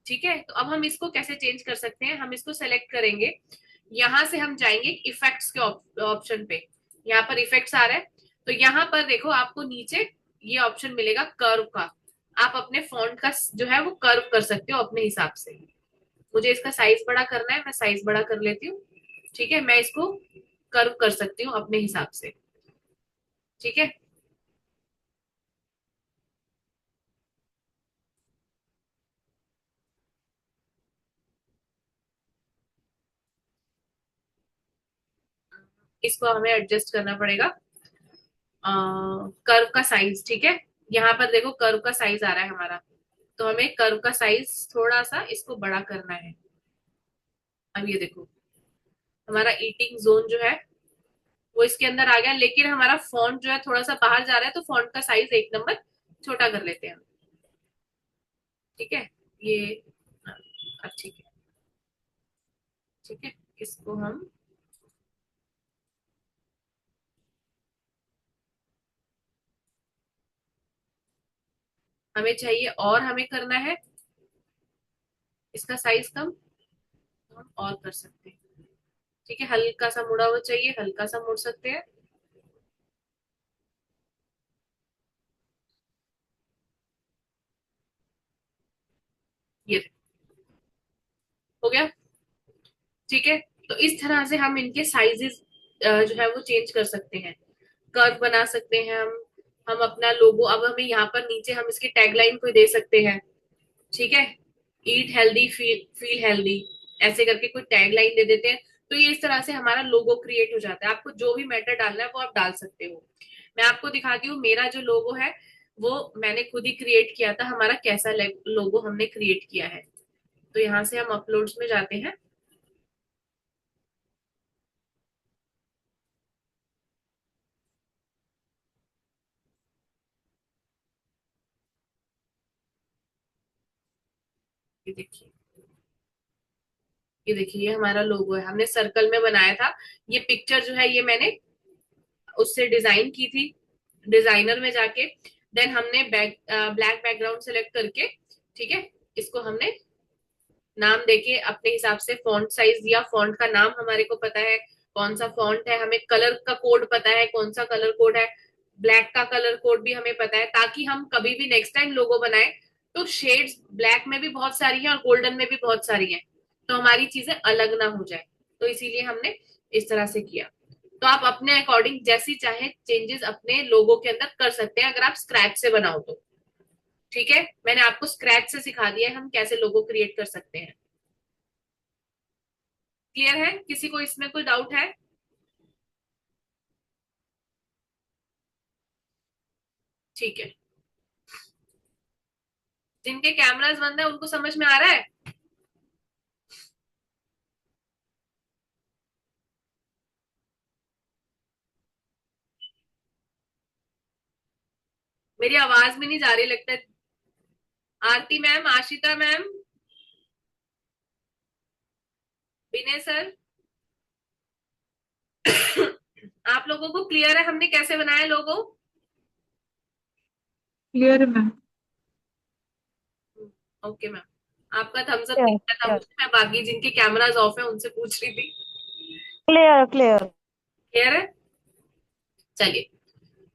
ठीक है, तो अब हम इसको कैसे चेंज कर सकते हैं, हम इसको सेलेक्ट करेंगे, यहां से हम जाएंगे इफेक्ट्स के ऑप्शन पे। यहाँ पर इफेक्ट्स आ रहा है, तो यहाँ पर देखो आपको नीचे ये ऑप्शन मिलेगा कर्व का। आप अपने फॉन्ट का जो है वो कर्व कर सकते हो अपने हिसाब से। मुझे इसका साइज बड़ा करना है, मैं साइज बड़ा कर लेती हूँ। ठीक है, मैं इसको कर्व कर सकती हूँ अपने हिसाब से। ठीक है, इसको हमें एडजस्ट करना पड़ेगा, कर्व का साइज। ठीक है, यहाँ पर देखो कर्व का साइज आ रहा है हमारा, तो हमें कर्व का साइज थोड़ा सा इसको बड़ा करना है। अब ये देखो, हमारा ईटिंग जोन जो है वो इसके अंदर आ गया, लेकिन हमारा फॉन्ट जो है थोड़ा सा बाहर जा रहा है, तो फॉन्ट का साइज एक नंबर छोटा कर लेते हैं। ठीक है, ये अब ठीक है। ठीक है, इसको हम, हमें चाहिए और हमें करना है इसका साइज कम, तो हम और कर सकते हैं। ठीक है, हल्का सा मुड़ा हुआ चाहिए, हल्का सा मुड़ सकते हैं। ये हो गया। ठीक है, तो इस तरह से हम इनके साइजेस जो है वो चेंज कर सकते हैं, कर्व बना सकते हैं हम अपना लोगो, अब हमें यहाँ पर नीचे हम इसकी टैगलाइन को दे सकते हैं। ठीक है, ईट हेल्दी फील हेल्दी, ऐसे करके कोई टैगलाइन दे देते हैं, तो ये इस तरह से हमारा लोगो क्रिएट हो जाता है। आपको जो भी मैटर डालना है वो आप डाल सकते हो। मैं आपको दिखाती हूँ, मेरा जो लोगो है वो मैंने खुद ही क्रिएट किया था, हमारा कैसा लोगो हमने क्रिएट किया है। तो यहाँ से हम अपलोड्स में जाते हैं। ये देखिए, ये देखिए, ये हमारा लोगो है, हमने सर्कल में बनाया था। ये पिक्चर जो है ये मैंने उससे डिजाइन की थी, डिजाइनर में जाके। देन हमने ब्लैक बैकग्राउंड सेलेक्ट करके, ठीक है, इसको हमने नाम देके अपने हिसाब से फॉन्ट साइज दिया। फॉन्ट का नाम हमारे को पता है कौन सा फॉन्ट है, हमें कलर का कोड पता है कौन सा कलर कोड है, ब्लैक का कलर कोड भी हमें पता है, ताकि हम कभी भी नेक्स्ट टाइम लोगो बनाए तो शेड्स ब्लैक में भी बहुत सारी हैं और गोल्डन में भी बहुत सारी हैं, तो हमारी चीजें अलग ना हो जाए। तो इसीलिए हमने इस तरह से किया। तो आप अपने अकॉर्डिंग जैसी चाहे चेंजेस अपने लोगो के अंदर कर सकते हैं, अगर आप स्क्रैच से बनाओ तो। ठीक है, मैंने आपको स्क्रैच से सिखा दिया है हम कैसे लोगो क्रिएट कर सकते हैं। क्लियर है, किसी को इसमें कोई डाउट है? ठीक है, जिनके कैमरास बंद है उनको समझ में आ रहा है? मेरी आवाज में नहीं जा रही लगता है। आरती मैम, आशिता मैम, विनय सर, आप लोगों को क्लियर है हमने कैसे बनाया लोगो? क्लियर है मैम। ओके मैम, आपका थम्स अप दिख रहा था क्लियर मुझे, मैं बाकी जिनके कैमरास ऑफ है उनसे पूछ रही थी। Clear clear. क्लियर है, चलिए।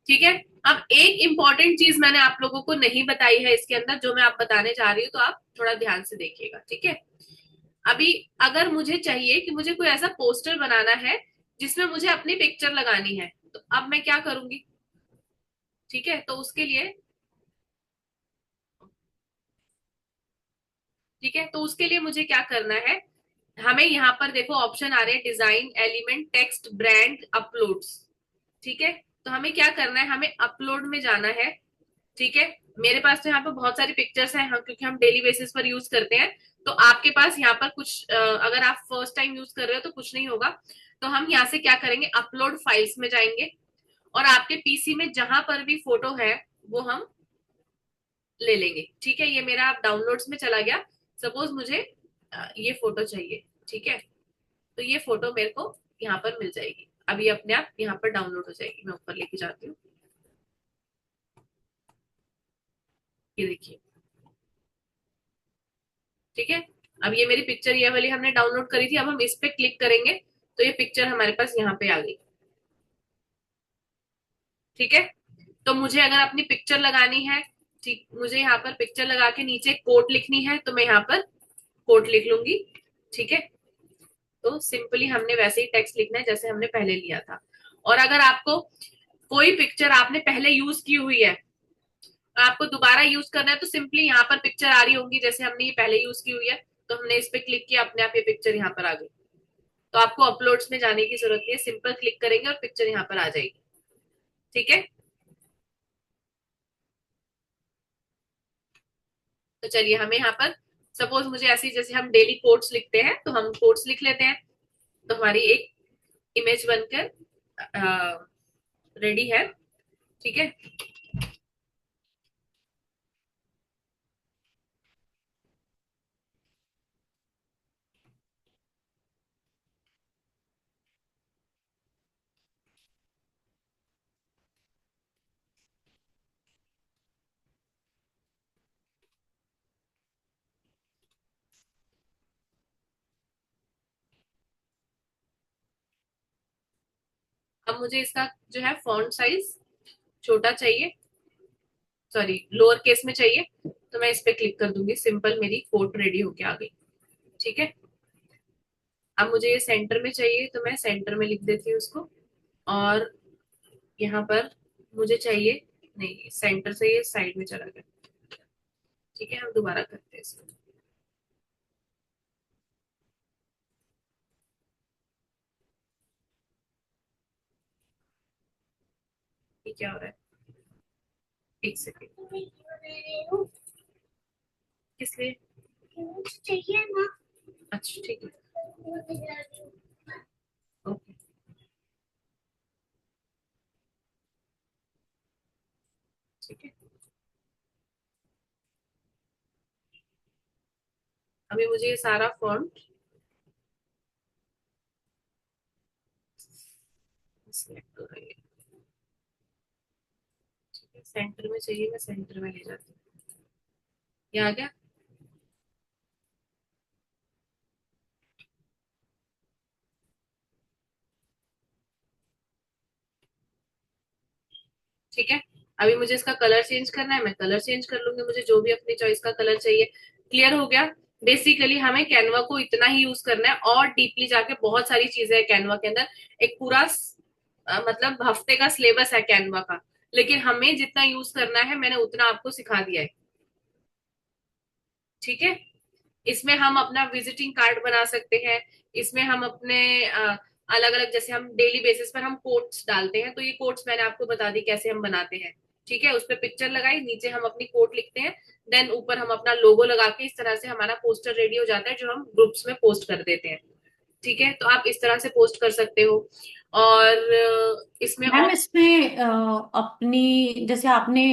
ठीक है, अब एक इंपॉर्टेंट चीज मैंने आप लोगों को नहीं बताई है इसके अंदर, जो मैं आप बताने जा रही हूँ, तो आप थोड़ा ध्यान से देखिएगा। ठीक है, अभी अगर मुझे चाहिए कि मुझे कोई ऐसा पोस्टर बनाना है जिसमें मुझे अपनी पिक्चर लगानी है, तो अब मैं क्या करूंगी? ठीक है, तो उसके लिए, ठीक है, तो उसके लिए मुझे क्या करना है, हमें यहाँ पर देखो ऑप्शन आ रहे हैं, design, element, text, brand, uploads. ठीक है, तो हमें क्या करना है, हमें अपलोड में जाना है। ठीक है, मेरे पास तो यहाँ पे बहुत सारी पिक्चर्स हैं, हम क्योंकि हम डेली बेसिस पर यूज करते हैं। तो आपके पास यहाँ पर कुछ अगर आप फर्स्ट टाइम यूज कर रहे हो तो कुछ नहीं होगा। तो हम यहाँ से क्या करेंगे, अपलोड फाइल्स में जाएंगे, और आपके पीसी में जहां पर भी फोटो है वो हम ले लेंगे। ठीक है, ये मेरा आप डाउनलोड्स में चला गया। सपोज मुझे ये फोटो चाहिए। ठीक है, तो ये फोटो मेरे को यहाँ पर मिल जाएगी। अब ये अपने आप यहाँ पर डाउनलोड हो जाएगी। मैं ऊपर लेके जाती हूँ, ये देखिए। ठीक है, अब ये मेरी पिक्चर ये वाली हमने डाउनलोड करी थी। अब हम इस पे क्लिक करेंगे तो ये पिक्चर हमारे पास यहाँ पे आ गई। ठीक है, तो मुझे अगर अपनी पिक्चर लगानी है, ठीक, मुझे यहाँ पर पिक्चर लगा के नीचे कोट लिखनी है तो मैं यहाँ पर कोट लिख लूंगी। ठीक है, तो सिंपली हमने वैसे ही टेक्स्ट लिखना है जैसे हमने पहले लिया था। और अगर आपको कोई पिक्चर आपने पहले यूज की हुई है, आपको दोबारा यूज करना है, तो सिंपली यहाँ पर पिक्चर आ रही होंगी जैसे हमने ये पहले यूज की हुई है, तो हमने इस पे क्लिक किया, अपने आप ये पिक्चर यहाँ पर आ गई। तो आपको अपलोड्स में जाने की जरूरत नहीं है, सिंपल क्लिक करेंगे और पिक्चर यहाँ पर आ जाएगी। ठीक है, तो चलिए हमें यहाँ पर सपोज मुझे ऐसी, जैसे हम डेली कोट्स लिखते हैं तो हम कोट्स लिख लेते हैं, तो हमारी एक इमेज बनकर रेडी है। ठीक है, अब मुझे इसका जो है फॉन्ट साइज छोटा चाहिए, सॉरी लोअर केस में चाहिए, तो मैं इस पे क्लिक कर दूंगी। सिंपल मेरी कोट रेडी होके आ गई। ठीक है, अब मुझे ये सेंटर में चाहिए तो मैं सेंटर में लिख देती हूँ उसको। और यहाँ पर मुझे चाहिए, नहीं सेंटर से ये साइड में चला गया। ठीक है, हम दोबारा करते हैं इसको। ये क्या हो रहा है, एक सेकेंड, किस लिए चाहिए ना। अच्छा ठीक है, ओके। ठीक है, अभी मुझे ये सारा फॉन्ट सिलेक्ट हो रही है। ठीक है, सेंटर में चाहिए, मैं सेंटर में ले जाती हूँ। ये आ गया। ठीक है, अभी मुझे इसका कलर चेंज करना है, मैं कलर चेंज कर लूंगी, मुझे जो भी अपनी चॉइस का कलर चाहिए। क्लियर हो गया। बेसिकली हमें कैनवा को इतना ही यूज करना है, और डीपली जाके बहुत सारी चीजें है कैनवा के अंदर। एक पूरा मतलब हफ्ते का सिलेबस है कैनवा का, लेकिन हमें जितना यूज करना है मैंने उतना आपको सिखा दिया है। ठीक है, इसमें हम अपना विजिटिंग कार्ड बना सकते हैं। इसमें हम अपने अलग अलग, जैसे हम डेली बेसिस पर हम कोट्स डालते हैं, तो ये कोट्स मैंने आपको बता दी कैसे हम बनाते हैं। ठीक है, उस पर पिक्चर लगाई, नीचे हम अपनी कोट लिखते हैं, देन ऊपर हम अपना लोगो लगा के इस तरह से हमारा पोस्टर रेडी हो जाता है, जो हम ग्रुप्स में पोस्ट कर देते हैं। ठीक है, तो आप इस तरह से पोस्ट कर सकते हो। और इसमें मैम और इसमें अपनी जैसे आपने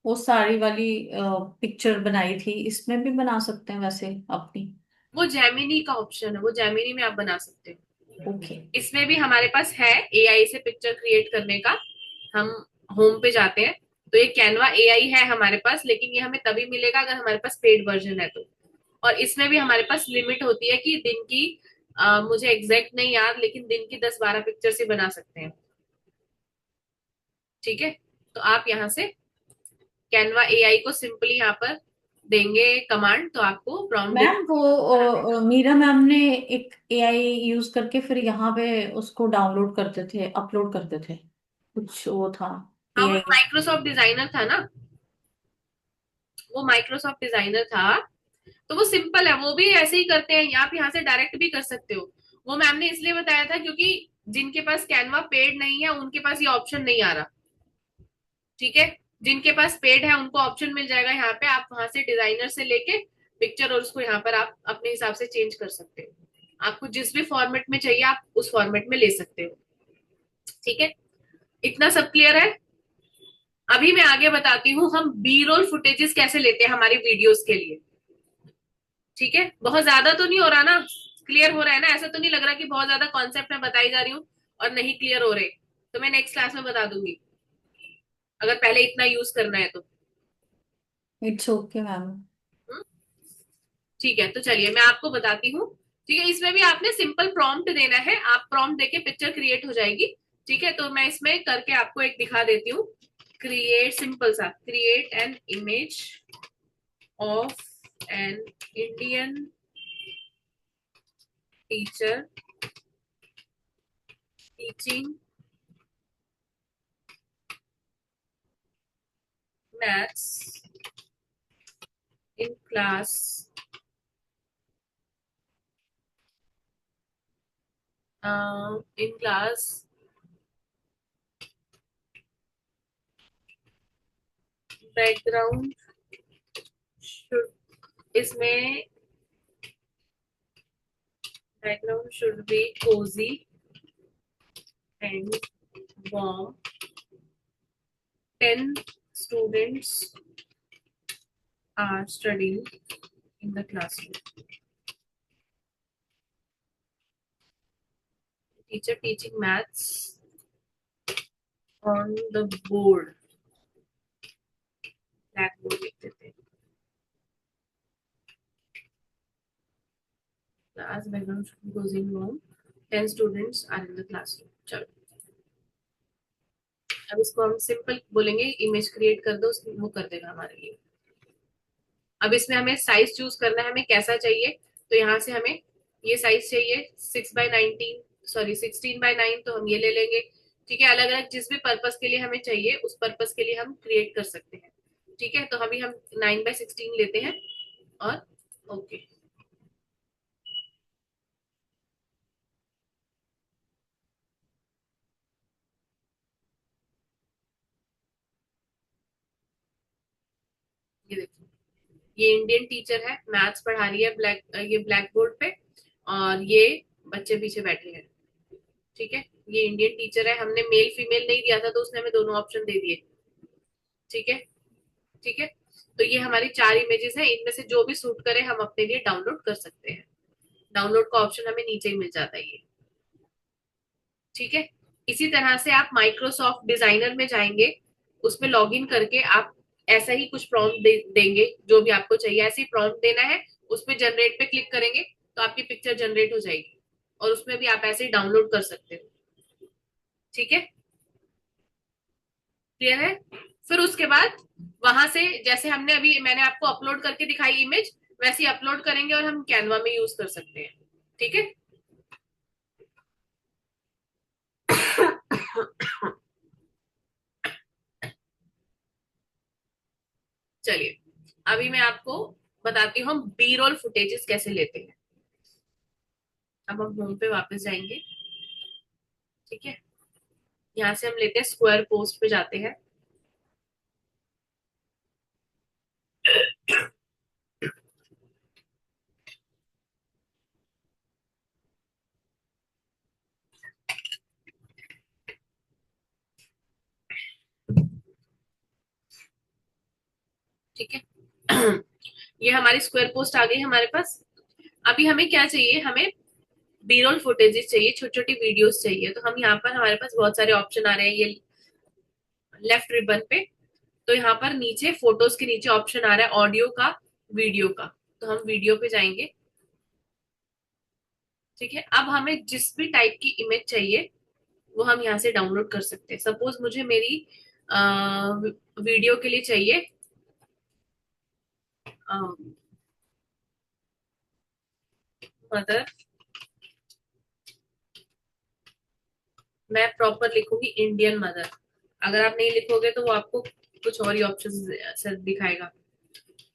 वो साड़ी वाली पिक्चर बनाई थी, इसमें भी बना सकते हैं वैसे अपनी। वो जेमिनी का ऑप्शन है, वो जेमिनी में आप बना सकते हो। ओके। इसमें भी हमारे पास है एआई से पिक्चर क्रिएट करने का। हम होम पे जाते हैं, तो ये कैनवा एआई है हमारे पास, लेकिन ये हमें तभी मिलेगा अगर हमारे पास पेड वर्जन है तो। और इसमें भी हमारे पास लिमिट होती है कि दिन की मुझे एग्जैक्ट नहीं याद, लेकिन दिन की 10-12 पिक्चर से बना सकते हैं। ठीक है, तो आप यहाँ से कैनवा एआई को सिंपली यहाँ पर देंगे कमांड, तो आपको प्रॉम्प्ट दे। मैम वो मीरा मैम ने एक एआई यूज करके फिर यहाँ पे उसको डाउनलोड करते थे, अपलोड करते थे, कुछ वो था हाँ, वो एआई। माइक्रोसॉफ्ट डिजाइनर था ना, वो माइक्रोसॉफ्ट डिजाइनर था। तो वो सिंपल है, वो भी ऐसे ही करते हैं, आप यहाँ से डायरेक्ट भी कर सकते हो। वो मैम ने इसलिए बताया था क्योंकि जिनके पास कैनवा पेड नहीं है उनके पास ये ऑप्शन नहीं आ रहा। ठीक है, जिनके पास पेड है उनको ऑप्शन मिल जाएगा यहाँ पे, आप वहां से डिजाइनर से लेके पिक्चर और उसको यहाँ पर आप अपने हिसाब से चेंज कर सकते हो। आपको जिस भी फॉर्मेट में चाहिए आप उस फॉर्मेट में ले सकते हो। ठीक है, इतना सब क्लियर है। अभी मैं आगे बताती हूँ हम बी रोल फुटेजेस कैसे लेते हैं हमारी वीडियोस के लिए। ठीक है, बहुत ज्यादा तो नहीं हो रहा ना। क्लियर हो रहा है ना? ऐसा तो नहीं लग रहा कि बहुत ज्यादा कॉन्सेप्ट मैं बताई जा रही हूँ और नहीं क्लियर हो रहे? तो मैं नेक्स्ट क्लास में बता दूंगी अगर पहले इतना यूज करना है तो। It's okay ma'am. हम्म? ठीक है, तो चलिए मैं आपको बताती हूँ। ठीक है, इसमें भी आपने सिंपल प्रॉम्प्ट देना है, आप प्रॉम्प्ट देके पिक्चर क्रिएट हो जाएगी। ठीक है, तो मैं इसमें करके आपको एक दिखा देती हूँ। क्रिएट, सिंपल सा, create an image of an Indian teacher teaching maths in class in class background should, इसमें background should be cozy and warm. 10 students are studying in the classroom. Teacher teaching maths on the board. Blackboard लिख देते हैं. Class background should be cozy and warm. 10 students are in the classroom. चलो, अब इसको हम simple बोलेंगे, image create कर दो, वो कर देगा हमारे लिए। अब इसमें हमें साइज चूज करना है, हमें कैसा चाहिए। तो यहाँ से हमें ये साइज चाहिए 6/19, सॉरी 16/9, तो हम ये ले लेंगे। ठीक है, अलग अलग जिस भी पर्पस के लिए हमें चाहिए उस पर्पस के लिए हम क्रिएट कर सकते हैं। ठीक है, तो अभी हम 9/16 लेते हैं और ओके। ये देखिए, ये इंडियन टीचर है, मैथ्स पढ़ा रही है ये ब्लैक बोर्ड पे, और ये बच्चे पीछे बैठे हैं। ठीक है, ये इंडियन टीचर है, हमने मेल फीमेल नहीं दिया था तो उसने हमें दोनों ऑप्शन दे दिए। ठीक है, ठीक है, तो ये हमारी 4 इमेजेस हैं, इनमें से जो भी सूट करे हम अपने लिए डाउनलोड कर सकते हैं। डाउनलोड का ऑप्शन हमें नीचे ही मिल जाता है ये। ठीक है, इसी तरह से आप माइक्रोसॉफ्ट डिजाइनर में जाएंगे, उसमें लॉगिन करके आप ऐसा ही कुछ प्रॉम्प्ट देंगे, जो भी आपको चाहिए ऐसे ही प्रॉम्प्ट देना है। उसमें जनरेट पे क्लिक करेंगे तो आपकी पिक्चर जनरेट हो जाएगी, और उसमें भी आप ऐसे ही डाउनलोड कर सकते हो। ठीक है, क्लियर है? फिर उसके बाद वहां से, जैसे हमने अभी मैंने आपको अपलोड करके दिखाई इमेज, वैसे ही अपलोड करेंगे और हम कैनवा में यूज कर सकते हैं। ठीक है, चलिए अभी मैं आपको बताती हूँ हम बी रोल फुटेजेस कैसे लेते हैं। अब हम होम पे वापस जाएंगे। ठीक है, यहाँ से हम लेते हैं, स्क्वायर पोस्ट पे जाते हैं। ठीक है, ये हमारी स्क्वायर पोस्ट आ गई हमारे पास। अभी हमें क्या चाहिए, हमें बी रोल फुटेजेस चाहिए, छोटी छोटी वीडियोस चाहिए। तो हम यहाँ पर, हमारे पास बहुत सारे ऑप्शन आ रहे हैं ये लेफ्ट रिबन पे। तो यहाँ पर नीचे फोटोज के नीचे ऑप्शन आ रहा है ऑडियो का, वीडियो का, तो हम वीडियो पे जाएंगे। ठीक है, अब हमें जिस भी टाइप की इमेज चाहिए वो हम यहाँ से डाउनलोड कर सकते हैं। सपोज मुझे मेरी वीडियो के लिए चाहिए मदर, मैं प्रॉपर लिखूंगी इंडियन मदर। अगर आप नहीं लिखोगे तो वो आपको कुछ और ही ऑप्शन दिखाएगा।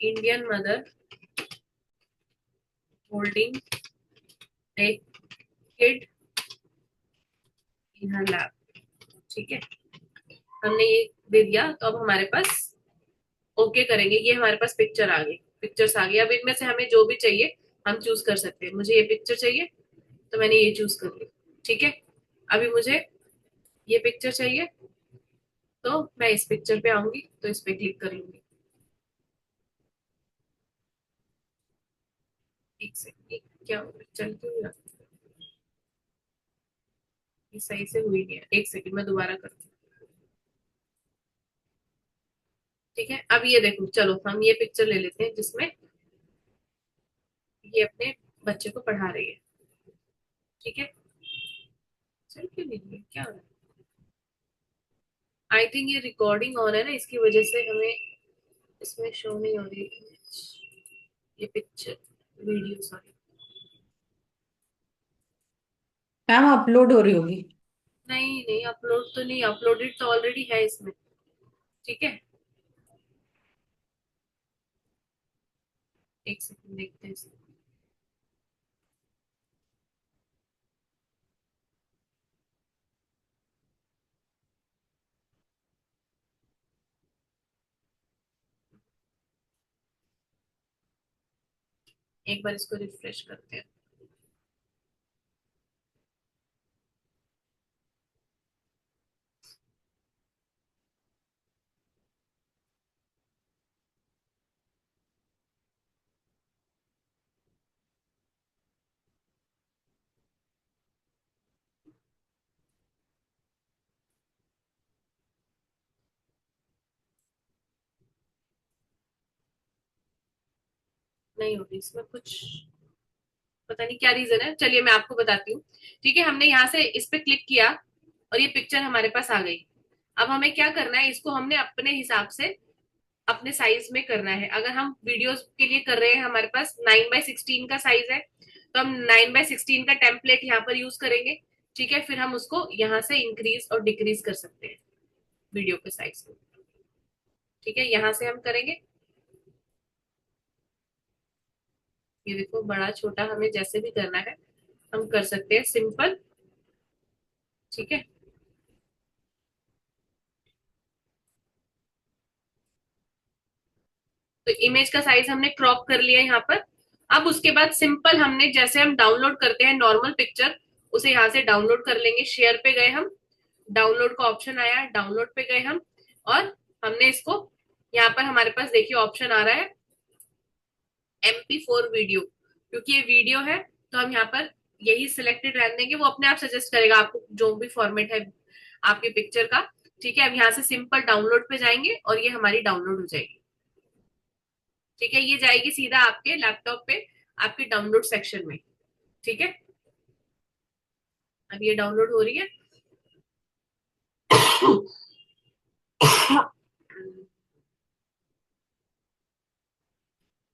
Indian mother holding A kid in her lap. ठीक है, हमने ये दे दिया, तो अब हमारे पास ओके करेंगे, ये हमारे पास पिक्चर आ गई, पिक्चर्स आ गई। अब इनमें से हमें जो भी चाहिए हम चूज कर सकते हैं। मुझे ये पिक्चर चाहिए तो मैंने ये चूज कर ली। ठीक है, अभी मुझे ये पिक्चर चाहिए तो मैं इस पिक्चर पे आऊंगी, तो इस पे क्लिक कर लूंगी। एक सेकंड, क्या हो रहा है? चल क्यों नहीं रहा? ये सही से हुई नहीं है। एक सेकंड मैं दोबारा करती हूँ। ठीक है, अब ये देखो, चलो हम ये पिक्चर ले लेते हैं जिसमें ये अपने बच्चे को पढ़ा रही है। ठीक है, चल क्यों नहीं रही है? क्या हो रहा है? आई थिंक ये रिकॉर्डिंग ऑन है ना, इसकी वजह से हमें इसमें शो नहीं हो रही image, ये picture, video sorry. Ma'am upload हो रही होगी। नहीं नहीं, अपलोड तो नहीं, अपलोडेड तो ऑलरेडी है इसमें। ठीक है, एक सेकंड देखते हैं इसमें। एक बार इसको रिफ्रेश करते हैं। नहीं हो रही इसमें कुछ, पता नहीं क्या रीजन है। चलिए मैं आपको बताती हूँ। ठीक है, हमने यहाँ से इस पे क्लिक किया और ये पिक्चर हमारे पास आ गई। अब हमें क्या करना है, इसको हमने अपने हिसाब से अपने साइज में करना है। अगर हम वीडियोस के लिए कर रहे हैं, हमारे पास 9:16 का साइज है, तो हम 9:16 का टेम्पलेट यहाँ पर यूज करेंगे। ठीक है, फिर हम उसको यहाँ से इंक्रीज और डिक्रीज कर सकते हैं वीडियो के साइज को। ठीक है, यहाँ से हम करेंगे। ये देखो, बड़ा छोटा हमें जैसे भी करना है हम कर सकते हैं, सिंपल। ठीक है, तो इमेज का साइज हमने क्रॉप कर लिया यहाँ पर। अब उसके बाद सिंपल हमने, जैसे हम डाउनलोड करते हैं नॉर्मल पिक्चर, उसे यहाँ से डाउनलोड कर लेंगे। शेयर पे गए हम, डाउनलोड का ऑप्शन आया, डाउनलोड पे गए हम, और हमने इसको, यहाँ पर हमारे पास देखिए ऑप्शन आ रहा है MP4 वीडियो। क्योंकि ये वीडियो है तो हम यहाँ पर यही सिलेक्टेड रहने देंगे, वो अपने आप सजेस्ट करेगा आपको जो भी फॉर्मेट है आपके पिक्चर का। ठीक है, अब यहाँ से सिंपल डाउनलोड पे जाएंगे और ये हमारी डाउनलोड हो जाएगी। ठीक है, ये जाएगी सीधा आपके लैपटॉप पे, आपके डाउनलोड सेक्शन में। ठीक है, अब ये डाउनलोड हो रही है।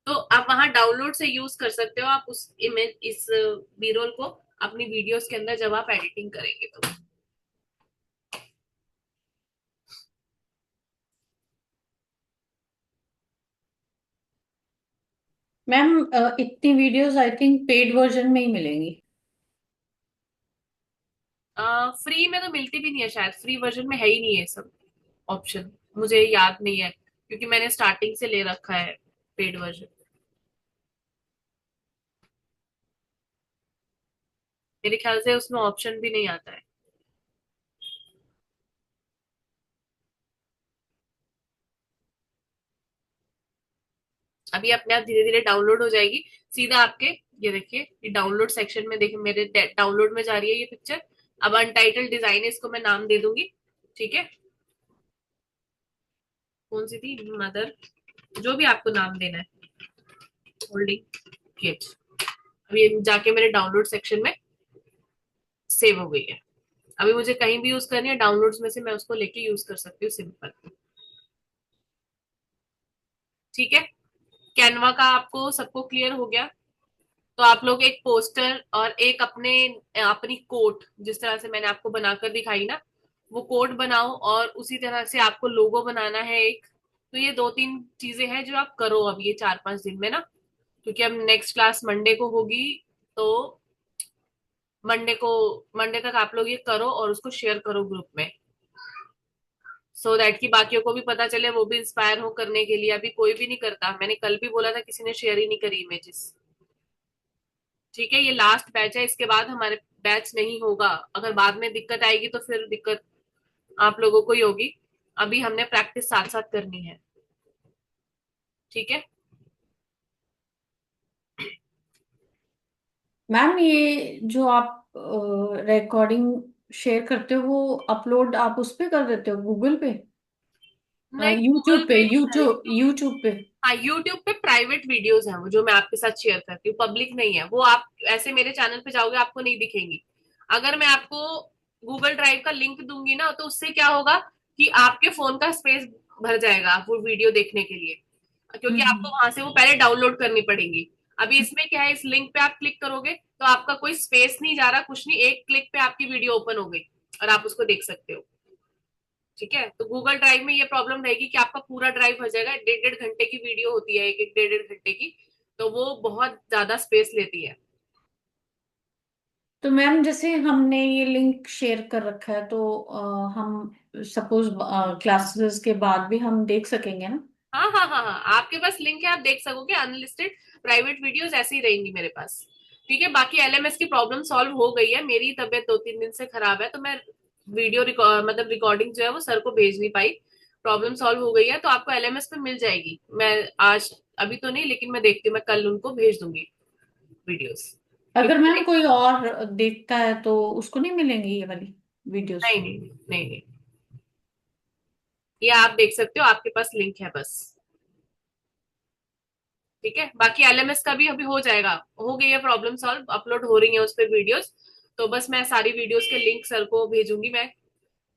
तो आप वहां डाउनलोड से यूज कर सकते हो आप उस इमेज, इस बीरोल को अपनी वीडियोस के अंदर जब आप एडिटिंग करेंगे तो। मैम इतनी videos I think paid version में ही मिलेंगी। फ्री में तो मिलती भी नहीं है शायद, फ्री वर्जन में है ही नहीं है सब ऑप्शन, मुझे याद नहीं है क्योंकि मैंने स्टार्टिंग से ले रखा है पेड वर्जन। मेरे ख्याल से उसमें ऑप्शन भी नहीं आता है। अभी अपने आप धीरे धीरे डाउनलोड हो जाएगी सीधा आपके। ये देखिए, ये डाउनलोड सेक्शन में देखिए मेरे डाउनलोड में जा रही है ये पिक्चर। अब अनटाइटल डिजाइन है, इसको मैं नाम दे दूंगी। ठीक है, कौन सी थी, मदर, जो भी आपको नाम देना है, होल्डिंग किट। अब ये जाके मेरे डाउनलोड सेक्शन में सेव हो गई है। अभी मुझे कहीं भी यूज करनी है डाउनलोड्स में से, मैं उसको लेके यूज कर सकती हूँ सिंपल। ठीक है, कैनवा का आपको सबको क्लियर हो गया। तो आप लोग एक पोस्टर और एक अपनी कोट, जिस तरह से मैंने आपको बनाकर दिखाई ना, वो कोट बनाओ, और उसी तरह से आपको लोगो बनाना है एक। तो ये 2-3 चीजें हैं जो आप करो अब ये 4-5 दिन में ना, क्योंकि अब नेक्स्ट क्लास मंडे को होगी। तो मंडे को, मंडे तक आप लोग ये करो और उसको शेयर करो ग्रुप में, सो दैट कि बाकियों को भी पता चले, वो भी इंस्पायर हो करने के लिए। अभी कोई भी नहीं करता, मैंने कल भी बोला था, किसी ने शेयर ही नहीं करी इमेजेस। ठीक है, ये लास्ट बैच है, इसके बाद हमारे बैच नहीं होगा। अगर बाद में दिक्कत आएगी तो फिर दिक्कत आप लोगों को ही होगी। अभी हमने प्रैक्टिस साथ साथ करनी है। ठीक है, मैम ये जो आप रिकॉर्डिंग शेयर करते हो वो अपलोड आप उस पे कर देते हो गूगल पे? नहीं, गूगल यूट्यूब पे, पे नहीं यूट्यूब करेंगे। यूट्यूब पे? हाँ, यूट्यूब पे प्राइवेट वीडियोस हैं वो, जो मैं आपके साथ शेयर करती हूँ, पब्लिक नहीं है वो। आप ऐसे मेरे चैनल पे जाओगे आपको नहीं दिखेंगी। अगर मैं आपको गूगल ड्राइव का लिंक दूंगी ना, तो उससे क्या होगा कि आपके फोन का स्पेस भर जाएगा वो वीडियो देखने के लिए, क्योंकि आपको हम्म। वहां से वो पहले डाउनलोड करनी पड़ेगी। अभी इसमें क्या है, इस लिंक पे आप क्लिक करोगे तो आपका कोई स्पेस नहीं जा रहा, कुछ नहीं, एक क्लिक पे आपकी वीडियो ओपन हो गई और आप उसको देख सकते हो। ठीक है, तो गूगल ड्राइव में ये प्रॉब्लम रहेगी कि आपका पूरा ड्राइव भर जाएगा। 1.5 घंटे की वीडियो होती है, एक एक 1.5 घंटे की, तो वो बहुत ज्यादा स्पेस लेती है। तो मैम जैसे हमने ये लिंक शेयर कर रखा है तो हम सपोज क्लासेस के बाद भी हम देख सकेंगे ना? हाँ हाँ हाँ हाँ, आपके पास लिंक है, आप देख सकोगे। अनलिस्टेड प्राइवेट वीडियोस ऐसे ही रहेंगी मेरे पास। ठीक है, बाकी एलएमएस की प्रॉब्लम सॉल्व हो गई है। मेरी तबीयत 2-3 दिन से खराब है, तो मैं वीडियो मतलब रिकॉर्डिंग जो है वो सर को भेज नहीं पाई। प्रॉब्लम सॉल्व हो गई है, तो आपको एलएमएस पे मिल जाएगी। मैं आज, अभी तो नहीं, लेकिन मैं देखती हूँ, मैं कल उनको भेज दूंगी वीडियोस। अगर क्योंकि मैम कोई और देखता है तो उसको नहीं मिलेंगी ये वाली वीडियोस? नहीं नहीं नहीं नहीं, ये आप देख सकते हो, आपके पास लिंक है बस। ठीक है, बाकी एलएमएस का भी अभी हो जाएगा, हो गई है प्रॉब्लम सॉल्व, अपलोड हो रही है उस पर वीडियोस। तो बस मैं सारी वीडियोस के लिंक सर को भेजूंगी मैं,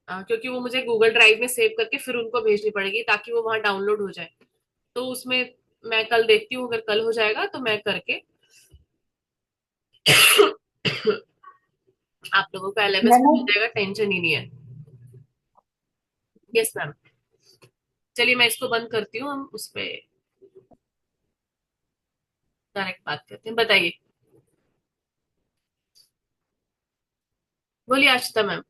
क्योंकि वो मुझे गूगल ड्राइव में सेव करके फिर उनको भेजनी पड़ेगी ताकि वो वहां डाउनलोड हो जाए। तो उसमें मैं कल देखती हूँ, अगर कल हो जाएगा तो मैं करके आप लोगों को एलएमएस में मैंने मिल जाएगा, टेंशन ही नहीं है। Yes ma'am. चलिए मैं इसको बंद करती हूँ, हम उस पर डायरेक्ट बात करते हैं। बताइए, बोलिए आशिता मैम।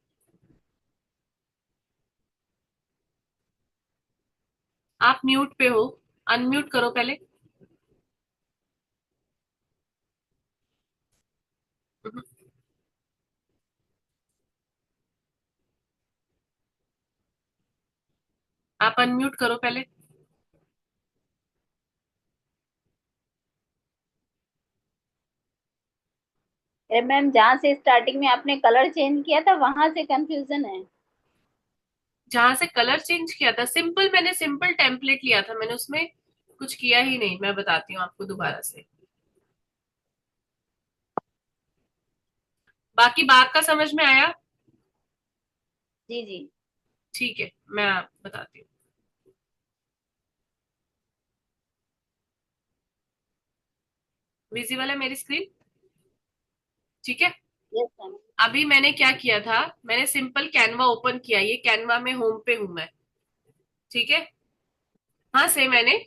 आप म्यूट पे हो, अनम्यूट करो पहले। आप अनम्यूट करो पहले। अरे मैम, जहाँ से स्टार्टिंग में आपने कलर चेंज किया था वहां से कंफ्यूजन है। जहां से कलर चेंज किया था, सिंपल, मैंने सिंपल टेम्पलेट लिया था, मैंने उसमें कुछ किया ही नहीं। मैं बताती हूँ आपको दोबारा से। बाकी बात का समझ में आया? जी जी। ठीक है, मैं बताती हूँ। विजिबल है मेरी स्क्रीन? ठीक है। Yes ma'am. अभी मैंने क्या किया था, मैंने सिंपल कैनवा ओपन किया, ये कैनवा में होम पे हूं मैं। ठीक है, हाँ से मैंने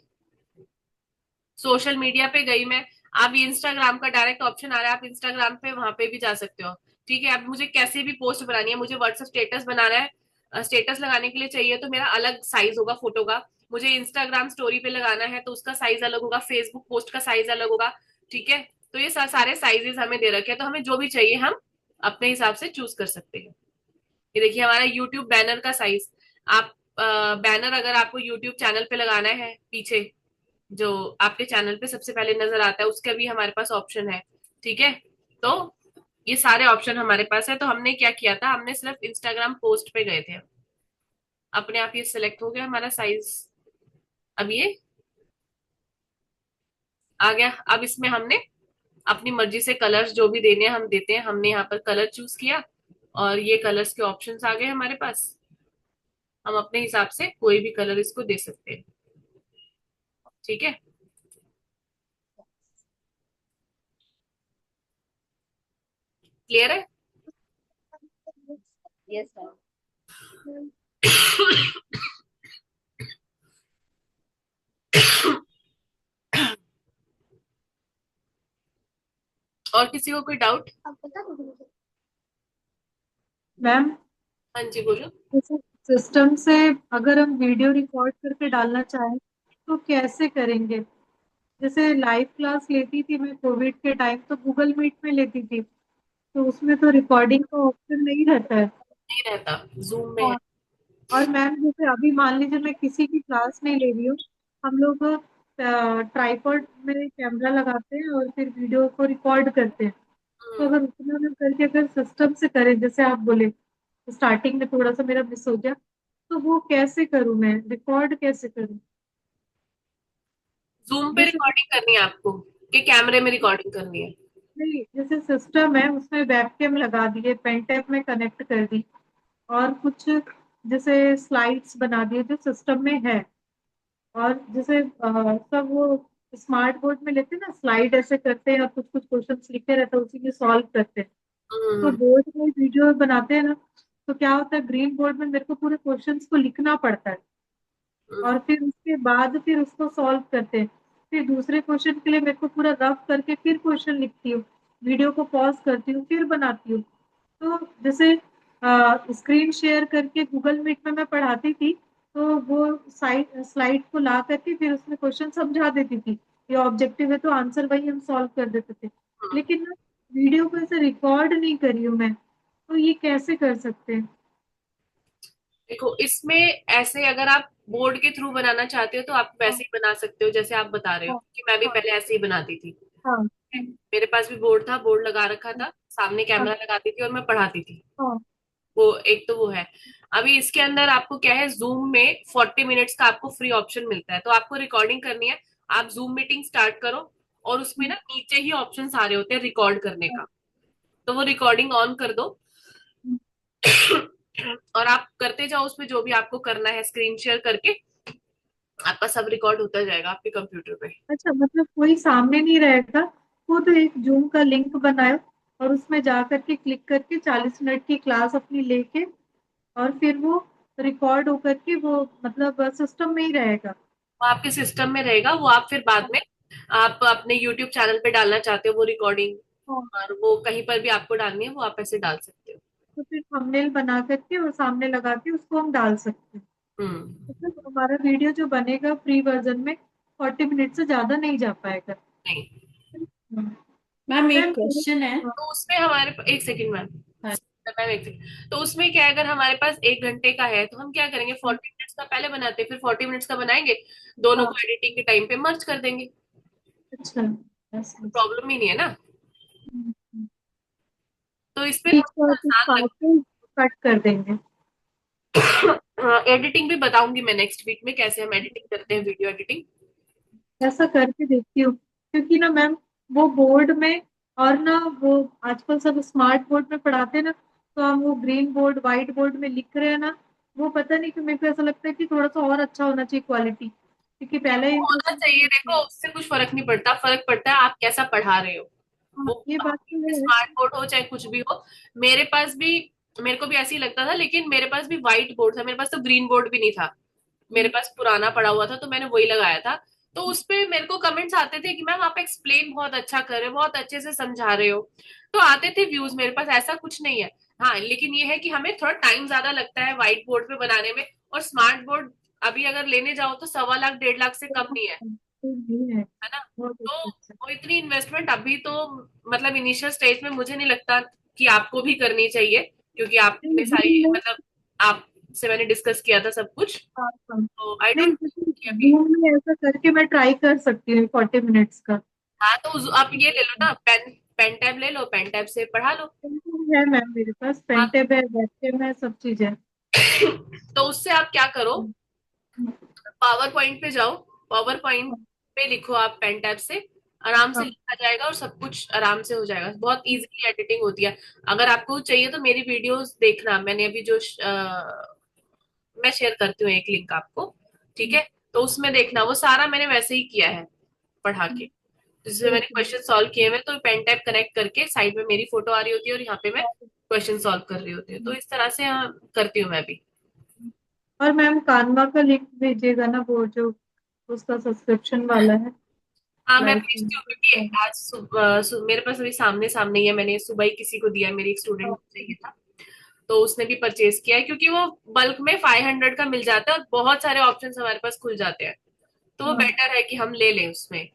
सोशल मीडिया पे गई मैं। आप ये इंस्टाग्राम का डायरेक्ट ऑप्शन आ रहा है, आप इंस्टाग्राम पे वहां पे भी जा सकते हो। ठीक है, अब मुझे कैसे भी पोस्ट बनानी है, मुझे व्हाट्सएप स्टेटस बनाना है, स्टेटस लगाने के लिए चाहिए तो मेरा अलग साइज होगा फोटो का। मुझे इंस्टाग्राम स्टोरी पे लगाना है तो उसका साइज अलग होगा, फेसबुक पोस्ट का साइज अलग होगा। ठीक है, तो ये सारे साइजेस हमें दे रखे हैं, तो हमें जो भी चाहिए हम अपने हिसाब से चूज कर सकते हैं। ये देखिए हमारा यूट्यूब बैनर का साइज। आप बैनर अगर आपको यूट्यूब चैनल पे लगाना है, पीछे जो आपके चैनल पे सबसे पहले नजर आता है, उसका भी हमारे पास ऑप्शन है। ठीक है, तो ये सारे ऑप्शन हमारे पास है। तो हमने क्या किया था, हमने सिर्फ इंस्टाग्राम पोस्ट पे गए थे, अपने आप ये सिलेक्ट हो गया हमारा साइज। अब ये आ गया। अब इसमें हमने अपनी मर्जी से कलर्स जो भी देने हैं हम देते हैं। हमने यहाँ पर कलर चूज किया और ये कलर्स के ऑप्शंस आ गए हमारे पास। हम अपने हिसाब से कोई भी कलर इसको दे सकते हैं। ठीक है, क्लियर है? Yes ma'am. और किसी को कोई डाउट? मैम हाँ जी, बोलो। जैसे सिस्टम से अगर हम वीडियो रिकॉर्ड करके डालना चाहें तो कैसे करेंगे? जैसे लाइव क्लास लेती थी मैं कोविड के टाइम, तो गूगल मीट में लेती थी, तो उसमें तो रिकॉर्डिंग का ऑप्शन नहीं रहता है। नहीं रहता, जूम में है। और और मैम जैसे अभी मान लीजिए मैं किसी की क्लास नहीं ले रही हूँ, हम लोग ट्राइपॉड में कैमरा लगाते हैं और फिर वीडियो को रिकॉर्ड करते हैं, तो अगर उतना ना करके अगर सिस्टम से करें जैसे आप बोले, स्टार्टिंग में थोड़ा सा मेरा मिस हो गया, तो वो कैसे करूं, मैं रिकॉर्ड कैसे करूं? जूम पे जैसे रिकॉर्डिंग करनी है आपको कि कैमरे में रिकॉर्डिंग करनी है? नहीं, जैसे सिस्टम है उसमें वेबकैम लगा दिए, पेन टेप में कनेक्ट कर दी, और कुछ जैसे स्लाइड्स बना दिए जो सिस्टम में है, और जैसे सब वो स्मार्ट बोर्ड में लेते हैं ना, स्लाइड ऐसे करते हैं और कुछ कुछ क्वेश्चंस लिखे रहते हैं, उसी में सॉल्व करते हैं। तो हम्म। बोर्ड में वीडियो बनाते हैं ना, तो क्या होता है, ग्रीन बोर्ड में मेरे को पूरे क्वेश्चंस को लिखना पड़ता है, हम्म। और फिर उसके बाद फिर उसको सॉल्व करते हैं। फिर दूसरे क्वेश्चन के लिए मेरे को पूरा रफ करके फिर क्वेश्चन लिखती हूँ, वीडियो को पॉज करती हूँ, फिर बनाती हूँ। तो जैसे स्क्रीन शेयर करके गूगल मीट में मैं पढ़ाती थी, तो वो साइड स्लाइड को ला करके फिर उसमें क्वेश्चन समझा देती थी, ये ऑब्जेक्टिव है तो आंसर वही हम सॉल्व कर देते थे। हम्म। लेकिन ना, वीडियो को ऐसे रिकॉर्ड नहीं करी हूँ मैं, तो ये कैसे कर सकते हैं? देखो, इसमें ऐसे अगर आप बोर्ड के थ्रू बनाना चाहते हो तो आप हाँ, वैसे ही बना सकते हो जैसे आप बता रहे हो, हाँ, कि मैं भी हाँ, पहले ऐसे ही बनाती थी। हाँ, मेरे पास भी बोर्ड था, बोर्ड लगा रखा था, सामने हाँ, कैमरा लगाती थी और मैं पढ़ाती थी। हाँ, वो एक तो वो है। अभी इसके अंदर आपको क्या है, जूम में 40 मिनट्स का आपको फ्री ऑप्शन मिलता है, तो आपको रिकॉर्डिंग करनी है। आप जूम मीटिंग स्टार्ट करो और उसमें ना नीचे ही ऑप्शन आ रहे होते हैं रिकॉर्ड करने हाँ, का, तो वो रिकॉर्डिंग ऑन कर दो। और आप करते जाओ उसमें जो भी आपको करना है, स्क्रीन शेयर करके आपका सब रिकॉर्ड होता जाएगा आपके कंप्यूटर पे। अच्छा, मतलब कोई सामने नहीं रहेगा, वो तो एक जूम का लिंक बनाए और उसमें जा करके क्लिक करके 40 मिनट की क्लास अपनी लेके, और फिर वो रिकॉर्ड होकर के वो मतलब सिस्टम में ही रहेगा। वो आपके सिस्टम में रहेगा, वो आप फिर बाद में आप अपने यूट्यूब चैनल पे डालना चाहते हो वो रिकॉर्डिंग, हाँ, और वो कहीं पर भी आपको डालनी है वो आप ऐसे डाल सकते हो। तो फिर थंबनेल बना करके और सामने लगा के उसको हम डाल सकते हैं। हम्म। मतलब हमारा वीडियो जो बनेगा फ्री वर्जन में 40 मिनट से ज्यादा नहीं जा पाएगा। नहीं। हम्म। मैम एक मैम क्वेश्चन है। तो उसमें हमारे एक सेकंड मैम, हाँ। मैम एक सेकंड, तो उसमें क्या है, अगर हमारे पास 1 घंटे का है तो हम क्या करेंगे, 40 मिनट्स का पहले बनाते हैं, फिर 40 मिनट्स का बनाएंगे, दोनों हाँ, को एडिटिंग के टाइम पे मर्ज कर देंगे। अच्छा, बस बस। प्रॉब्लम ही नहीं है ना। हम्म। तो इसमें बीच थोड़ा में सा कुछ आसान काट के कट कर देंगे। लगता है। एडिटिंग भी बताऊंगी मैं नेक्स्ट वीक में, कैसे हम एडिटिंग करते हैं, वीडियो एडिटिंग। ऐसा करके देखती हूँ, क्योंकि ना मैम, वो बोर्ड में, और ना वो आजकल सब स्मार्ट बोर्ड में पढ़ाते हैं ना, तो हम वो ग्रीन बोर्ड व्हाइट बोर्ड में लिख रहे हैं ना, वो पता नहीं क्यों मेरे को ऐसा लगता है कि थोड़ा सा और अच्छा होना चाहिए क्वालिटी, क्योंकि नहीं, पहले वो होना इंप्रेशन चाहिए, होती है। देखो उससे कुछ फर्क नहीं पड़ता, फर्क पड़ता है आप कैसा पढ़ा रहे हो। हाँ, वो ये बात तो है। स्मार्ट बोर्ड हो चाहे कुछ भी हो। मेरे पास भी, मेरे को भी ऐसे ही लगता था, लेकिन मेरे पास भी व्हाइट बोर्ड था, मेरे पास तो ग्रीन बोर्ड भी नहीं था। मेरे पास पुराना पड़ा हुआ था तो मैंने वही लगाया था। तो उस पे मेरे को कमेंट्स आते थे कि मैम आप एक्सप्लेन बहुत अच्छा कर रहे हो, बहुत अच्छे से समझा रहे हो, तो आते थे व्यूज मेरे पास, ऐसा कुछ नहीं है। हाँ, लेकिन ये है कि हमें थोड़ा टाइम ज्यादा लगता है व्हाइट बोर्ड पे बनाने में, और स्मार्ट बोर्ड अभी अगर लेने जाओ तो 1.25 लाख 1.5 लाख से कम नहीं है। तो नहीं है। है ना? बहुत तो अच्छा। वो इतनी इन्वेस्टमेंट अभी तो, मतलब इनिशियल स्टेज में मुझे नहीं लगता कि आपको भी करनी चाहिए, क्योंकि आपने जूम सारी में, मतलब आपसे मैंने डिस्कस किया था सब कुछ। हाँ, हाँ। तो आई नहीं, डोंट कि अभी। जूम में ऐसा करके मैं ट्राई कर सकती हूँ 40 मिनट्स का। हाँ, तो आप ये ले लो ना, पेन पेन टैब ले लो, पेन टैब से पढ़ा लो। पेंटिंग है मैम, मेरे पास हाँ। पेंटेब है, वेबकेम है, सब चीज है। तो उससे आप क्या करो, पावर पॉइंट पे जाओ, पावर पॉइंट पे लिखो आप पेन टैब से, आराम से हाँ, लिखा जाएगा और सब कुछ आराम से हो जाएगा, बहुत इजीली एडिटिंग होती है। अगर आपको चाहिए तो मेरी वीडियोस देखना, मैंने अभी जो मैं शेयर करती हूँ एक लिंक आपको, ठीक है? तो उसमें देखना, वो सारा मैंने वैसे ही किया है पढ़ा के, जिसमें मैंने ओके। क्वेश्चन सॉल्व किए हुए, तो पेन टैब कनेक्ट करके साइड में मेरी फोटो आ रही होती है और यहाँ पे मैं क्वेश्चन सॉल्व कर रही होती हूँ, तो इस तरह से करती हूँ मैं भी। और मैम कानवा का लिंक भेजिएगा ना, वो जो उसका सब्सक्रिप्शन वाला है, हाँ, मैं लाइफ भेजती हूँ, क्योंकि में। आज मेरे पास अभी सामने सामने ही है, मैंने सुबह ही किसी को दिया, मेरी एक स्टूडेंट को चाहिए था, तो उसने भी परचेज किया है, क्योंकि वो बल्क में 500 का मिल जाता है और बहुत सारे ऑप्शन हमारे पास खुल जाते हैं, तो वो हाँ, बेटर है कि हम ले लें उसमें।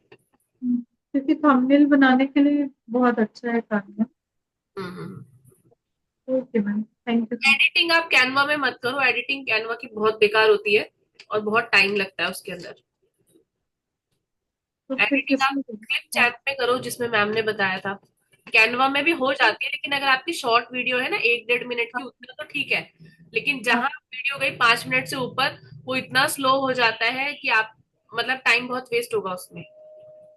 क्योंकि थंबनेल बनाने के लिए बहुत अच्छा है Canva. Hmm. Okay ma'am, thank you. Editing आप कैनवा में मत करो, एडिटिंग कैनवा की बहुत बेकार होती है और बहुत टाइम लगता है उसके अंदर। तो फिर एडिटिंग आप किसमें क्लिप करें? चैट में करो, जिसमें मैम ने बताया था। कैनवा में भी हो जाती है, लेकिन अगर आपकी शॉर्ट वीडियो है ना 1-1.5 मिनट की, उतना तो ठीक है। लेकिन जहां वीडियो गई 5 मिनट से ऊपर, वो इतना स्लो हो जाता है कि आप मतलब टाइम बहुत वेस्ट होगा उसमें।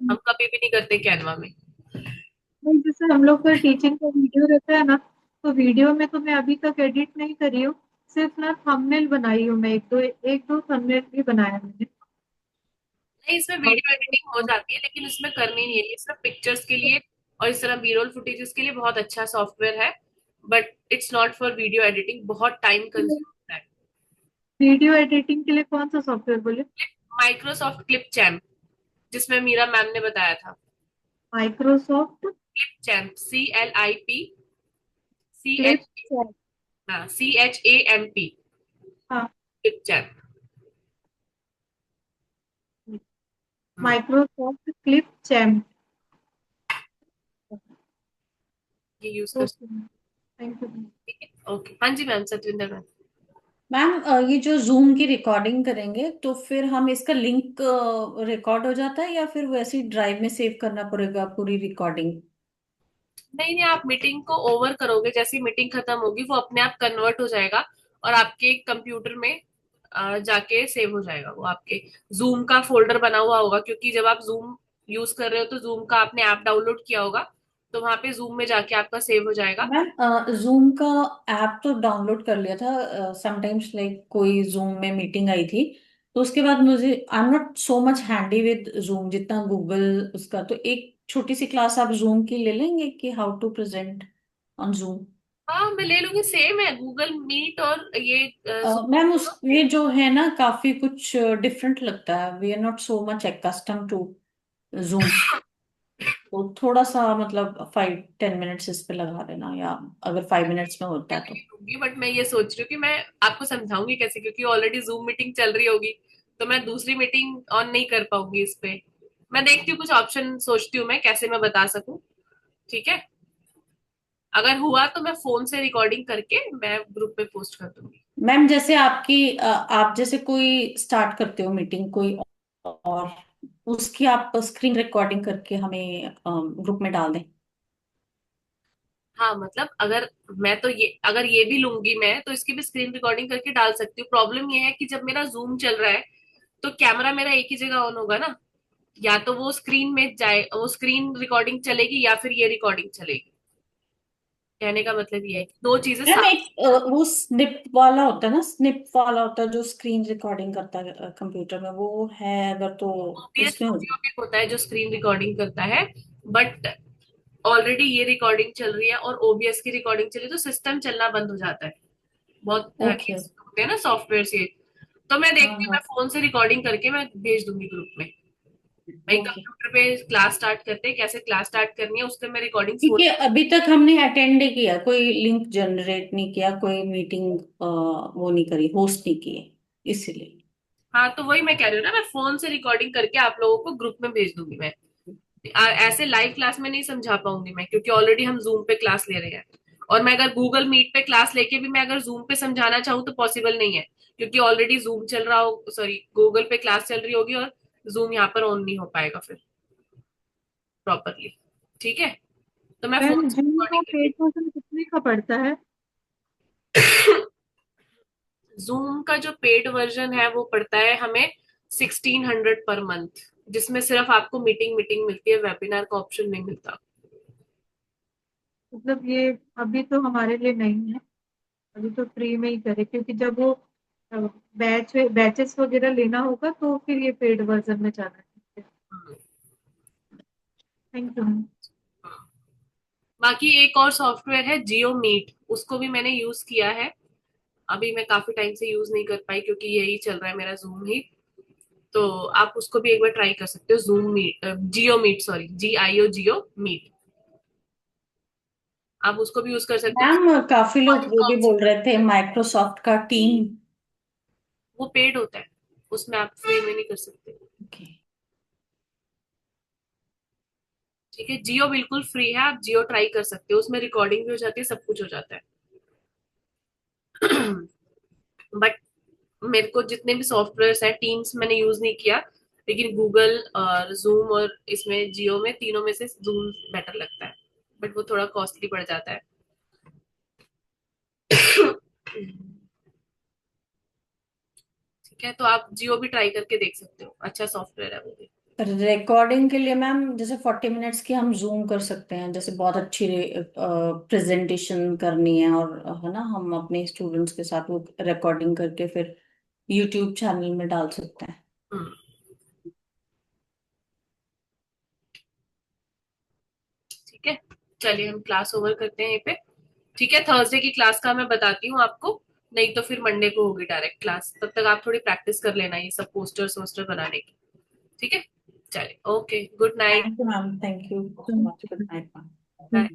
हम कभी भी नहीं करते कैनवा में। नहीं, जैसे हम लोग का टीचिंग का वीडियो रहता है ना, तो वीडियो में तो मैं अभी तक एडिट नहीं करी हूँ। सिर्फ ना थंबनेल बनाई हूँ मैं, एक दो थंबनेल भी बनाया मैंने। नहीं, इसमें वीडियो एडिटिंग हो जाती है, लेकिन इसमें करनी नहीं है, ये सिर्फ पिक्चर्स के लिए और इस तरह बी रोल फुटेजेस के लिए बहुत अच्छा सॉफ्टवेयर है। But it's not for video editing, बहुत टाइम कंज्यूम होता है। वीडियो एडिटिंग के लिए कौन सा सॉफ्टवेयर बोले? माइक्रोसॉफ्ट क्लिप चैम्प, जिसमें मीरा मैम ने बताया था। माइक्रोसॉफ्ट क्लिप चैम्प, सी क्लिप एच चैट। हाँ, CHAMP, हाँ, clip champ. Microsoft clip champ. ये यूज कर ओके, सकते थैंक यू। हैं। ओके, हाँ जी मैम, सतविंदर मैम। मैम ये जो जूम की रिकॉर्डिंग करेंगे तो फिर हम इसका लिंक रिकॉर्ड हो जाता है या फिर वैसे ही ड्राइव में सेव करना पड़ेगा पूरी रिकॉर्डिंग? नहीं नहीं, आप मीटिंग को ओवर करोगे, जैसी मीटिंग खत्म होगी वो अपने आप कन्वर्ट हो जाएगा और आपके कंप्यूटर में जाके सेव हो जाएगा। वो आपके जूम का फोल्डर बना हुआ होगा, क्योंकि जब आप जूम यूज कर रहे हो तो जूम का आपने ऐप डाउनलोड किया होगा, तो वहां पे जूम में जाके आपका सेव हो जाएगा। मैम जूम का ऐप तो डाउनलोड कर लिया था समटाइम्स, लाइक कोई जूम में मीटिंग आई थी तो उसके बाद मुझे I am not so much handy with zoom जितना गूगल उसका, तो एक छोटी सी क्लास आप जूम की ले लेंगे कि how to present on Zoom? हाँ, मैं ले लूंगी, सेम है गूगल मीट और ये जूम। मैम उसमें जो है ना काफी कुछ डिफरेंट लगता है, we are not so much accustomed to Zoom, तो थोड़ा सा मतलब 5-10 मिनट्स इस पे लगा देना, या अगर 5 मिनट्स में होता मैं है भी तो। नहीं लूंगी, बट मैं ये सोच रही हूँ कि मैं आपको समझाऊंगी कैसे, क्योंकि ऑलरेडी जूम मीटिंग चल रही होगी, तो मैं दूसरी मीटिंग ऑन नहीं कर पाऊंगी इस पे। मैं देखती हूँ, कुछ ऑप्शन सोचती हूँ मैं कैसे मैं बता सकूं। ठीक है, अगर हुआ तो मैं फोन से रिकॉर्डिंग करके मैं ग्रुप पे पोस्ट कर दूंगी। मैम जैसे आपकी आप जैसे कोई स्टार्ट करते हो मीटिंग कोई, और उसकी आप स्क्रीन रिकॉर्डिंग करके हमें ग्रुप में डाल दें? हाँ मतलब, अगर ये भी लूंगी मैं, तो इसकी भी स्क्रीन रिकॉर्डिंग करके डाल सकती हूँ। प्रॉब्लम ये है कि जब मेरा जूम चल रहा है तो कैमरा मेरा एक ही जगह ऑन होगा ना, या तो वो स्क्रीन में जाए, वो स्क्रीन रिकॉर्डिंग चलेगी या फिर ये रिकॉर्डिंग चलेगी। कहने का मतलब ये है कि दो चीजें मैम साथ। एक वो स्निप वाला होता है ना, स्निप वाला होता है जो स्क्रीन रिकॉर्डिंग करता है कंप्यूटर में, वो है अगर तो ओबीएस उसमें हो स्टूडियो भी होता है जो स्क्रीन रिकॉर्डिंग करता है, बट ऑलरेडी ये रिकॉर्डिंग चल रही है और ओबीएस की रिकॉर्डिंग चली तो सिस्टम चलना बंद हो जाता है। बहुत तरह के ओके। होते हैं ना सॉफ्टवेयर ये। तो मैं हाँ देखती हूँ, मैं हाँ। फोन से रिकॉर्डिंग करके मैं भेज दूंगी ग्रुप में। भाई ओके, कंप्यूटर पे क्लास स्टार्ट करते हैं, कैसे क्लास स्टार्ट करनी है उससे मैं रिकॉर्डिंग फोन। क्योंकि अभी तक हमने अटेंड नहीं किया, कोई लिंक जनरेट नहीं किया, कोई मीटिंग वो नहीं करी, होस्ट नहीं किए, इसीलिए। हाँ, तो वही मैं कह रही हूँ ना, मैं फोन से रिकॉर्डिंग करके आप लोगों को ग्रुप में भेज दूंगी मैं। ऐसे लाइव क्लास में नहीं समझा पाऊंगी मैं, क्योंकि ऑलरेडी हम जूम पे क्लास ले रहे हैं। और मैं अगर गूगल मीट पे क्लास लेके भी मैं अगर जूम पे समझाना चाहूँ तो पॉसिबल नहीं है, क्योंकि ऑलरेडी जूम चल रहा हो, सॉरी गूगल पे क्लास चल रही होगी और जूम यहाँ पर ऑन नहीं हो पाएगा फिर प्रॉपरली। ठीक है, तो मैं फोन मैम से जूम का रिकॉर्डिंग पेड करके। वर्जन कितने का पड़ता है? जूम का जो पेड वर्जन है वो पड़ता है हमें 1600 पर मंथ, जिसमें सिर्फ आपको मीटिंग मीटिंग मिलती है, वेबिनार का ऑप्शन नहीं मिलता। मतलब ये अभी तो हमारे लिए नहीं है, अभी तो फ्री में ही करे, क्योंकि जब वो बैचेस वगैरह लेना होगा तो फिर ये पेड वर्जन में जाना है। Thank you. बाकी एक और सॉफ्टवेयर है जियो मीट, उसको भी मैंने यूज किया है। अभी मैं काफी टाइम से यूज नहीं कर पाई, क्योंकि यही चल रहा है मेरा जूम ही। तो आप उसको भी एक बार ट्राई कर सकते हो, जूम मीट, जियो मीट, सॉरी GIO, जियो मीट। आप उसको भी यूज कर सकते हो। मैम काफी लोग कौन वो भी कौन सी? बोल रहे थे माइक्रोसॉफ्ट का टीम। वो पेड होता है, उसमें आप फ्री में नहीं कर सकते। ओके। ठीक है, जियो बिल्कुल फ्री है, आप जियो ट्राई कर सकते हो, उसमें रिकॉर्डिंग भी हो जाती है, सब कुछ हो जाता है। बट मेरे को जितने भी सॉफ्टवेयर है, टीम्स मैंने यूज नहीं किया, लेकिन गूगल और जूम और इसमें जियो में, तीनों में से जूम बेटर लगता है। बट वो थोड़ा कॉस्टली पड़ जाता है। ठीक है, तो आप जियो भी ट्राई करके देख सकते हो, अच्छा सॉफ्टवेयर है वो भी। रिकॉर्डिंग के लिए मैम जैसे 40 मिनट्स की हम जूम कर सकते हैं, जैसे बहुत अच्छी प्रेजेंटेशन करनी है और है ना, हम अपने स्टूडेंट्स के साथ वो रिकॉर्डिंग करके फिर यूट्यूब चैनल में डाल सकते हैं। हम्म, ठीक है, चलिए हम क्लास ओवर करते हैं यहीं पे। ठीक है, थर्सडे की क्लास का मैं बताती हूँ आपको, नहीं तो फिर मंडे को होगी डायरेक्ट क्लास, तब तक आप थोड़ी प्रैक्टिस कर लेना ये सब पोस्टर्स वोस्टर बनाने की। ठीक है, चलिए, okay, good night. Thank you ma'am, thank you so much, good night ma'am. Bye.